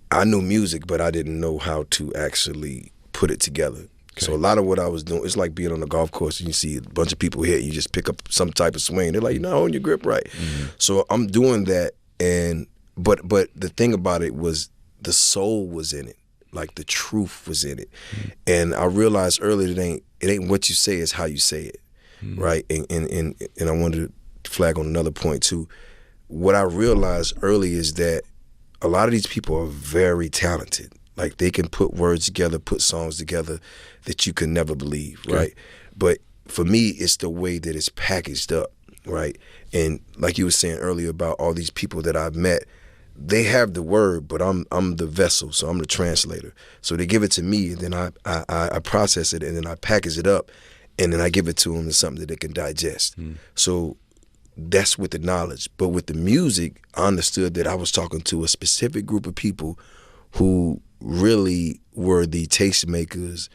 I knew music, but I didn't know how to actually put it together. Okay. So a lot of what I was doing, it's like being on a golf course and you see a bunch of people hit, you just pick up some type of swing. They're like, you're not holding your grip right. So I'm doing that. And but the thing about it was the soul was in it, like the truth was in it, and I realized early it ain't what you say, it's how you say it, right? And I wanted to flag on another point too. What I realized early is that a lot of these people are very talented. Like they can put words together, put songs together that you can never believe, right? But for me, it's the way that it's packaged up. Right. And like you were saying earlier about all these people that I've met, they have the word, but I'm the vessel, so I'm the translator. So they give it to me, and then I process it, and then I package it up, and then I give it to them as something that they can digest. So that's with the knowledge. But with the music, I understood that I was talking to a specific group of people who really were the tastemakers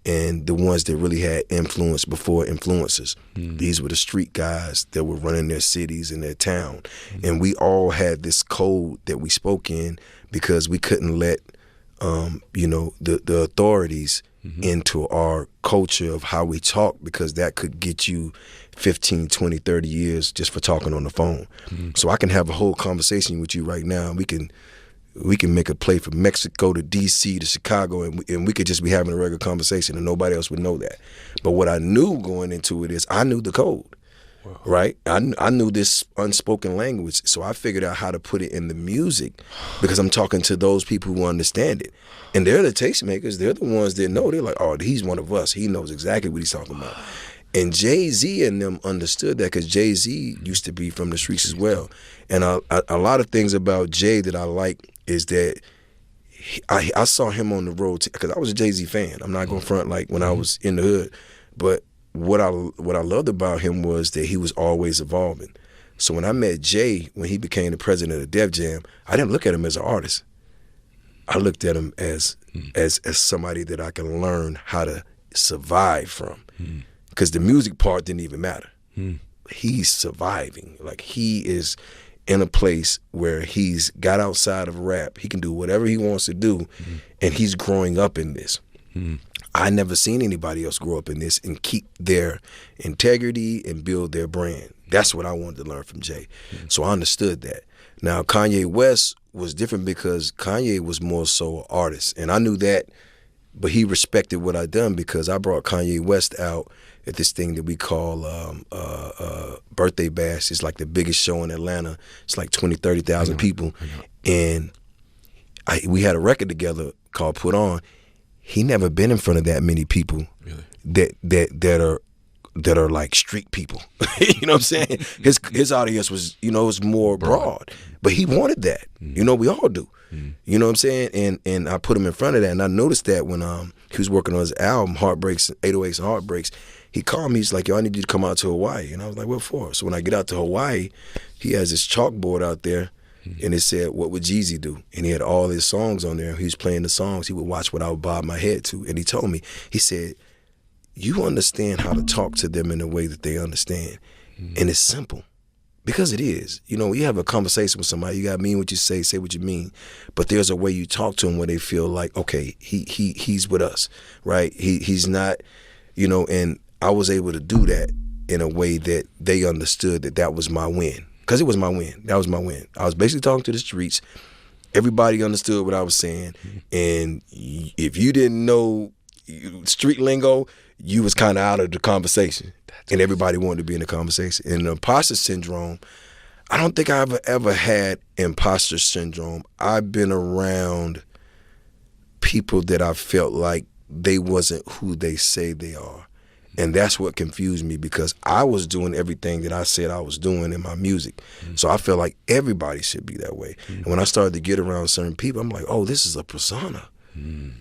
and the ones that really had influence before influencers. These were the street guys that were running their cities and their town. And we all had this code that we spoke in because we couldn't let, the authorities into our culture of how we talk, because that could get you 15, 20, 30 years just for talking on the phone. So I can have a whole conversation with you right now, and we can make a play from Mexico to D.C. to Chicago, and we could just be having a regular conversation, and nobody else would know that. But what I knew going into it is I knew the code, right? I knew this unspoken language, so I figured out how to put it in the music because I'm talking to those people who understand it. And they're the tastemakers. They're the ones that know. They're like, oh, he's one of us. He knows exactly what he's talking about. And Jay-Z and them understood that because Jay-Z used to be from the streets as well. And a lot of things about Jay that I like is that I saw him on the road because I was a Jay-Z fan. I'm not going to front like when I was in the hood. But what I loved about him was that he was always evolving. So when I met Jay, when he became the president of Def Jam, I didn't look at him as an artist. I looked at him as somebody that I can learn how to survive from. Because the music part didn't even matter. He's surviving. Like he is in a place where he's got outside of rap. He can do whatever he wants to do, and he's growing up in this. I never seen anybody else grow up in this and keep their integrity and build their brand. That's what I wanted to learn from Jay. So I understood that. Now, Kanye West was different because Kanye was more so an artist, and I knew that, but he respected what I done because I brought Kanye West out at this thing that we call Birthday Bash. It's like the biggest show in Atlanta. It's like 20, 30,000 people. And we had a record together called Put On. He never been in front of that many people that are like street people. You know what I'm saying? His audience was, was more broad. But he wanted that. We all do. You know what I'm saying? And I put him in front of that, and I noticed that when he was working on his album, Heartbreaks, 808s and Heartbreaks, he called me, he's like, yo, I need you to come out to Hawaii. And I was like, what for? So when I get out to Hawaii, he has this chalkboard out there, and it said, what would Jeezy do? And he had all his songs on there. He was playing the songs. He would watch what I would bob my head to. And he told me, he said, you understand how to talk to them in a way that they understand. And it's simple. Because it is. You have a conversation with somebody, you gotta mean what you say what you mean. But there's a way you talk to them where they feel like, okay, he's with us, right? He's not, and I was able to do that in a way that they understood that was my win. Because it was my win. That was my win. I was basically talking to the streets. Everybody understood what I was saying. And if you didn't know street lingo, you was kind of out of the conversation. And everybody wanted to be in the conversation. And the imposter syndrome, I don't think I've ever had imposter syndrome. I've been around people that I felt like they wasn't who they say they are. And that's what confused me, because I was doing everything that I said I was doing in my music. So I felt like everybody should be that way. And when I started to get around certain people, I'm like, oh, this is a persona.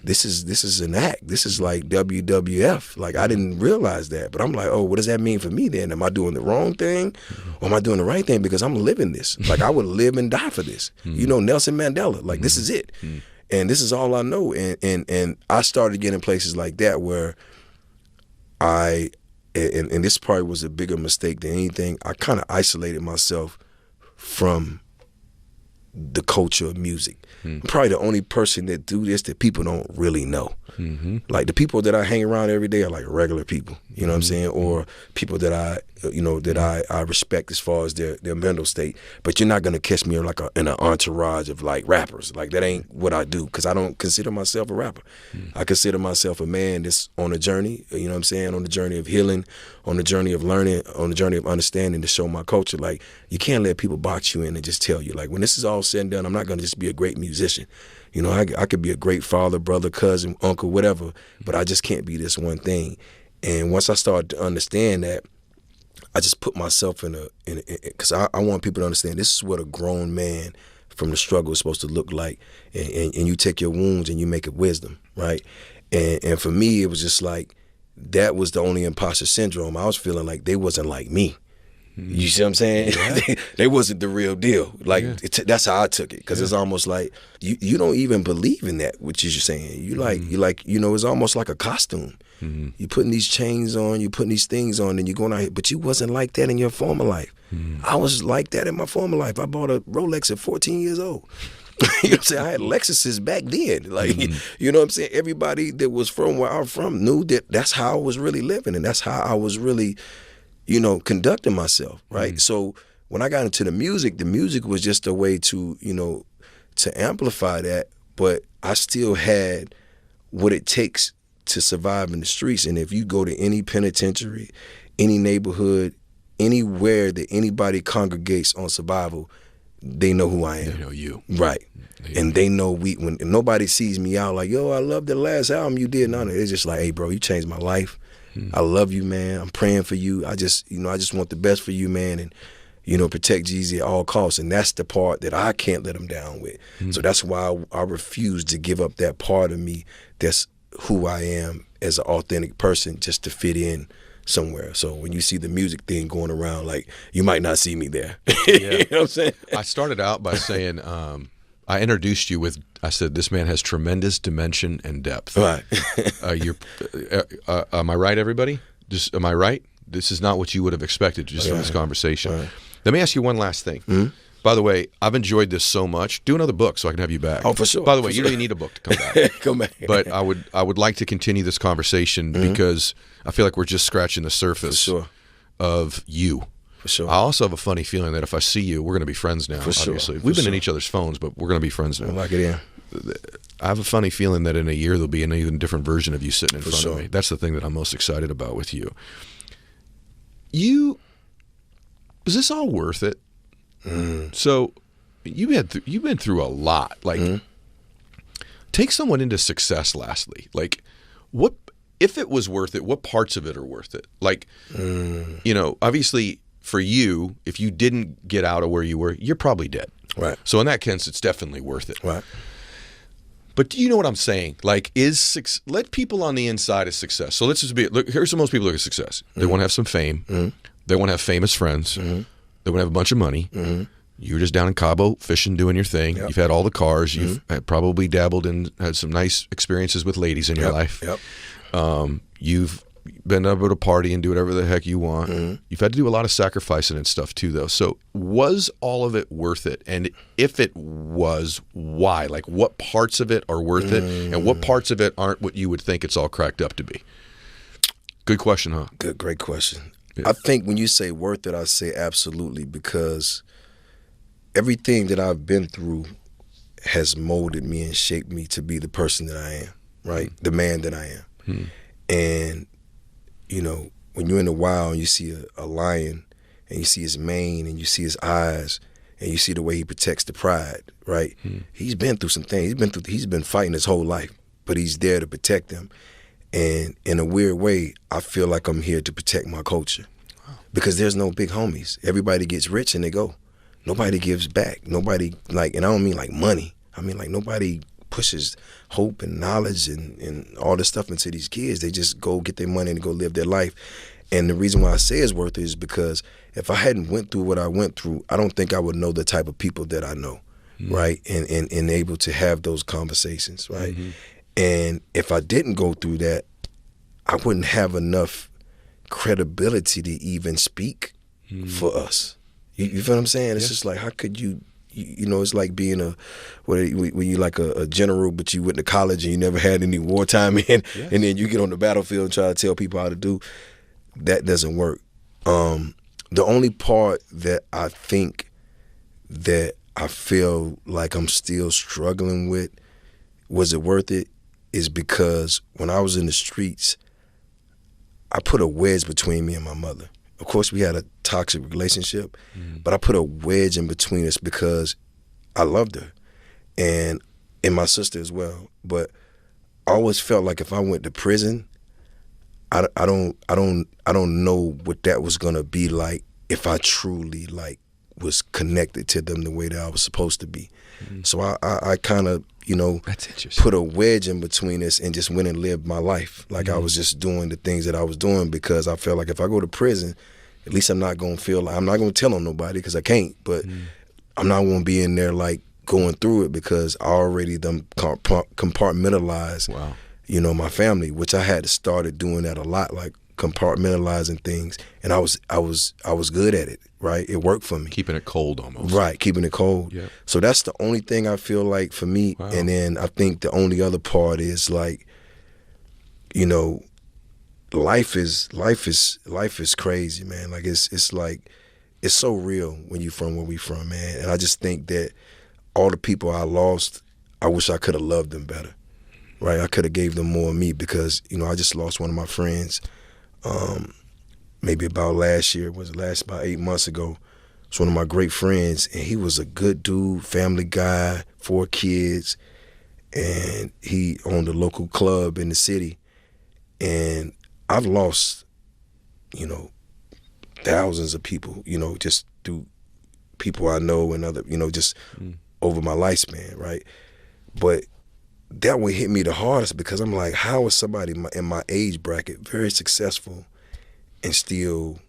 This is an act. This is like WWF. Like, I didn't realize that. But I'm like, oh, what does that mean for me then? Am I doing the wrong thing? Or am I doing the right thing? Because I'm living this. Like, I would live and die for this. You know, Nelson Mandela. Like, this is it. And this is all I know. And I started getting places like that where and this probably was a bigger mistake than anything. I kind of isolated myself from the culture of music. I'm probably the only person that do this that people don't really know. Like, the people that I hang around every day are like regular people, you know what I'm saying? Or people that I respect as far as their mental state. But you're not gonna catch me in an entourage of like rappers. Like, that ain't what I do, because I don't consider myself a rapper. I consider myself a man that's on a journey, you know what I'm saying? On the journey of healing, on the journey of learning, on the journey of understanding to show my culture. Like, you can't let people box you in and just tell you. Like, when this is all said and done, I'm not gonna just be a great musician. You know, I could be a great father, brother, cousin, uncle, whatever, but I just can't be this one thing. And once I started to understand that, I just put myself because I want people to understand this is what a grown man from the struggle is supposed to look like. And you take your wounds and you make it wisdom, right? And for me, it was just like, that was the only imposter syndrome. I was feeling like they wasn't like me. You see what I'm saying? Yeah. they wasn't the real deal. Like, that's how I took it, because it's almost like you don't even believe in that, which is you're saying. You like, you know, it's almost like a costume. You putting these chains on, you putting these things on, and you're going out here, but you wasn't like that in your former life. I was like that in my former life. I bought a Rolex at 14 years old. You know what I'm saying? I had Lexuses back then. Like, you know what I'm saying? Everybody that was from where I'm from knew that that's how I was really living, and that's how I was really, you know, conducting myself, right? So when I got into the music was just a way to, you know, to amplify that, but I still had what it takes to survive in the streets. And if you go to any penitentiary, any neighborhood, anywhere that anybody congregates on survival, they know who I am. They know you. Right. And they know when nobody sees me out like, yo, I love the last album you did. None of it. It's just like, hey, bro, you changed my life. I love you, man. I'm praying for you. I just want the best for you, man. And, you know, protect Jeezy at all costs. And that's the part that I can't let him down with. So that's why I refuse to give up that part of me that's who I am as an authentic person, just to fit in somewhere. So when you see the music thing going around, like, you might not see me there. You know what I'm saying? I started out by saying, I introduced you with, I said, this man has tremendous dimension and depth. Right. Am I right, everybody? Am I right? This is not what you would have expected just from this conversation. Right. Let me ask you one last thing. By the way, I've enjoyed this so much. Do another book so I can have you back. Oh, for sure. By the way, you don't even need a book to come back. Come back. But I would like to continue this conversation because I feel like we're just scratching the surface of you. For sure. I also have a funny feeling that if I see you, we're going to be friends now, obviously. We've been in each other's phones, but we're going to be friends now. I like it, yeah. I have a funny feeling that in a year there'll be an even different version of you sitting in front of me. That's the thing that I'm most excited about with you. Is this all worth it? So you've been through a lot. Like, take someone into success lastly. Like, what if it was worth it, what parts of it are worth it? Like, you know, obviously for you, if you didn't get out of where you were, you're probably dead. Right. So in that sense, it's definitely worth it. Right. But do you know what I'm saying? Like, let people on the inside of success. So let's just look, here's how most people look at success. They want to have some fame. They want to have famous friends. They want to have a bunch of money. You're just down in Cabo fishing, doing your thing. You've had all the cars. You've probably dabbled and had some nice experiences with ladies in your life. You've been able to party and do whatever the heck you want. You've had to do a lot of sacrificing and stuff too, though. So was all of it worth it? And if it was, why? Like, what parts of it are worth it, and what parts of it aren't what you would think it's all cracked up to be? Good question, huh? Great question. I think when you say worth it, I say absolutely, because everything that I've been through has molded me and shaped me to be the person that I am, right? The man that I am. And, you know, when you're in the wild and you see a lion and you see his mane and you see his eyes and you see the way he protects the pride, right? He's been through some things. He's been fighting his whole life, but he's there to protect them. And in a weird way, I feel like I'm here to protect my culture. Because there's no big homies. Everybody gets rich and they go. Nobody gives back. Nobody, like, and I don't mean like money. I mean like nobody pushes hope and knowledge and all this stuff into these kids. They just go get their money and go live their life. And the reason why I say it's worth it is because if I hadn't went through what I went through, I don't think I would know the type of people that I know, right? And able to have those conversations, right? And if I didn't go through that, I wouldn't have enough credibility to even speak for us. You feel what I'm saying? It's just like, how could you, you know, it's like being when you like a general, but you went to college and you never had any wartime in, and then you get on the battlefield and try to tell people how to do. That doesn't work. The only part that I think that I feel like I'm still struggling with, was it worth it, is because when I was in the streets, I put a wedge between me and my mother. Of course, we had a toxic relationship, but I put a wedge in between us because I loved her, and my sister as well. But I always felt like if I went to prison, I don't know what that was gonna be like if I truly like was connected to them the way that I was supposed to be. So I kind of, you know, put a wedge in between us and just went and lived my life. Like I was just doing the things that I was doing because I felt like if I go to prison, at least I'm not gonna feel like, I'm not gonna tell on nobody because I can't, but I'm not gonna be in there like going through it because I already done compartmentalized, you know, my family, which I had to started doing that a lot, like compartmentalizing things, and I was good at it, right? It worked for me. Keeping it cold almost. Right, keeping it cold. Yep. So that's the only thing I feel like for me. And then I think the only other part is like, you know, life is crazy, man. Like it's like, it's so real when you from where we from, man. And I just think that all the people I lost, I wish I could have loved them better. Right, I could have gave them more of me because, you know, I just lost one of my friends maybe about last year, about 8 months ago. It's one of my great friends, and he was a good dude, family guy, 4 kids, and he owned a local club in the city. And I've lost, you know, thousands of people, you know, just through people I know and other, you know, just over my lifespan, right? But that one hit me the hardest because I'm like, how is somebody in my age bracket very successful and still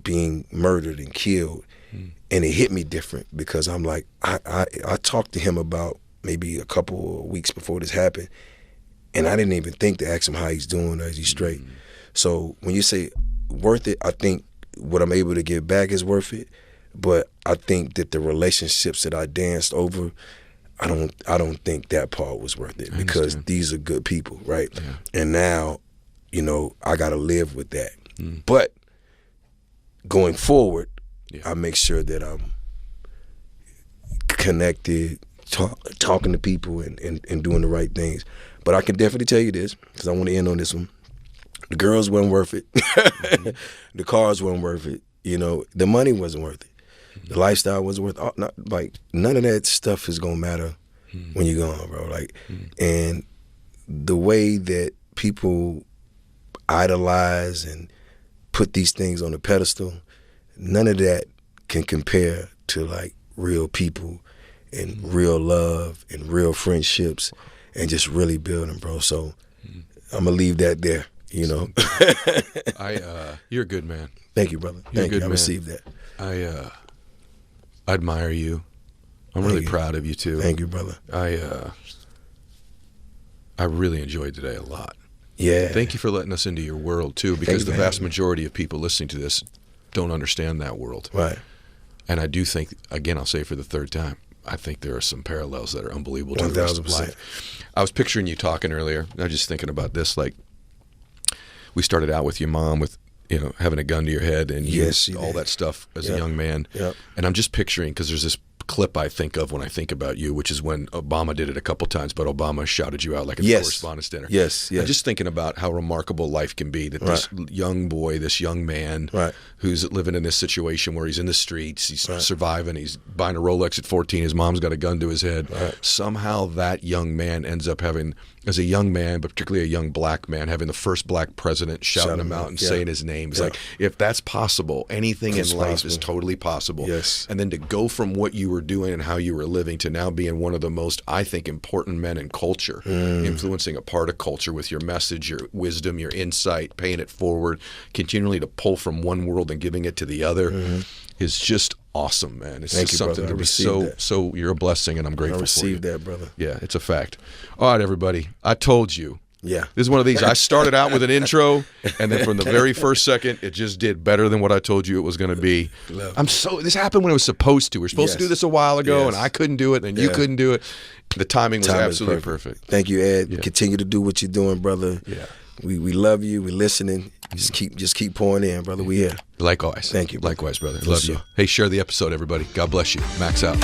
being murdered and killed? And it hit me different because I'm like, I talked to him about maybe a couple of weeks before this happened, and I didn't even think to ask him how he's doing or is he straight. So when you say worth it, I think what I'm able to give back is worth it, but I think that the relationships that I danced over, I don't think that part was worth it because these are good people, right? Yeah. And now, you know, I got to live with that. But going forward, I make sure that I'm connected, talking to people and doing the right things. But I can definitely tell you this, because I want to end on this one. The girls weren't worth it. The cars weren't worth it. You know, the money wasn't worth it. The lifestyle wasn't worth it. Like, none of that stuff is gonna matter when you're gone, bro. Like, and the way that people idolize and put these things on a pedestal, none of that can compare to like real people and real love and real friendships and just really building, bro. So I'm gonna leave that there, you know. You're a good man. Thank you, brother. Thank you. I received that. I admire you. I'm really proud of you too. Thank you, brother. I really enjoyed today a lot. Yeah. Thank you for letting us into your world too, because the vast majority of people listening to this don't understand that world. Right. And I do think, again, I'll say for the third time, I think there are some parallels that are unbelievable to the rest of life. I was picturing you talking earlier. I was just thinking about this. Like, we started out with your mom with, you know, having a gun to your head and all that stuff as a young man. Yep. And I'm just picturing, because there's this clip I think of when I think about you, which is when Obama did it a couple times, but Obama shouted you out like at the correspondence dinner. Yes. I'm just thinking about how remarkable life can be, that this young boy, this young man who's living in this situation where he's in the streets, he's surviving, he's buying a Rolex at 14, his mom's got a gun to his head. Somehow that young man ends up having as a young man, but particularly a young black man, having the first black president shouting him out and saying his name. It's like, if that's possible, anything in life is totally possible. Yes. And then to go from what you were doing and how you were living to now being one of the most, I think, important men in culture, influencing a part of culture with your message, your wisdom, your insight, paying it forward, continually to pull from one world and giving it to the other is just awesome, man. It's Thank just you, something brother. to be so you're a blessing, and I'm grateful I for you. received that, brother. Yeah, it's a fact. All right, everybody. I told you. Yeah. This is one of these. I started out with an intro, and then from the very first second, it just did better than what I told you it was going to be. This happened when it was supposed to. We were supposed to do this a while ago, and I couldn't do it, and you couldn't do it. The timing was absolutely perfect. Thank you, Ed. Continue to do what you're doing, brother. Yeah. We love you. We're listening. Just keep pouring in, brother. We here. Likewise. Thank you, brother. Likewise, brother. Love you. Hey, share the episode, everybody. God bless you. Max out.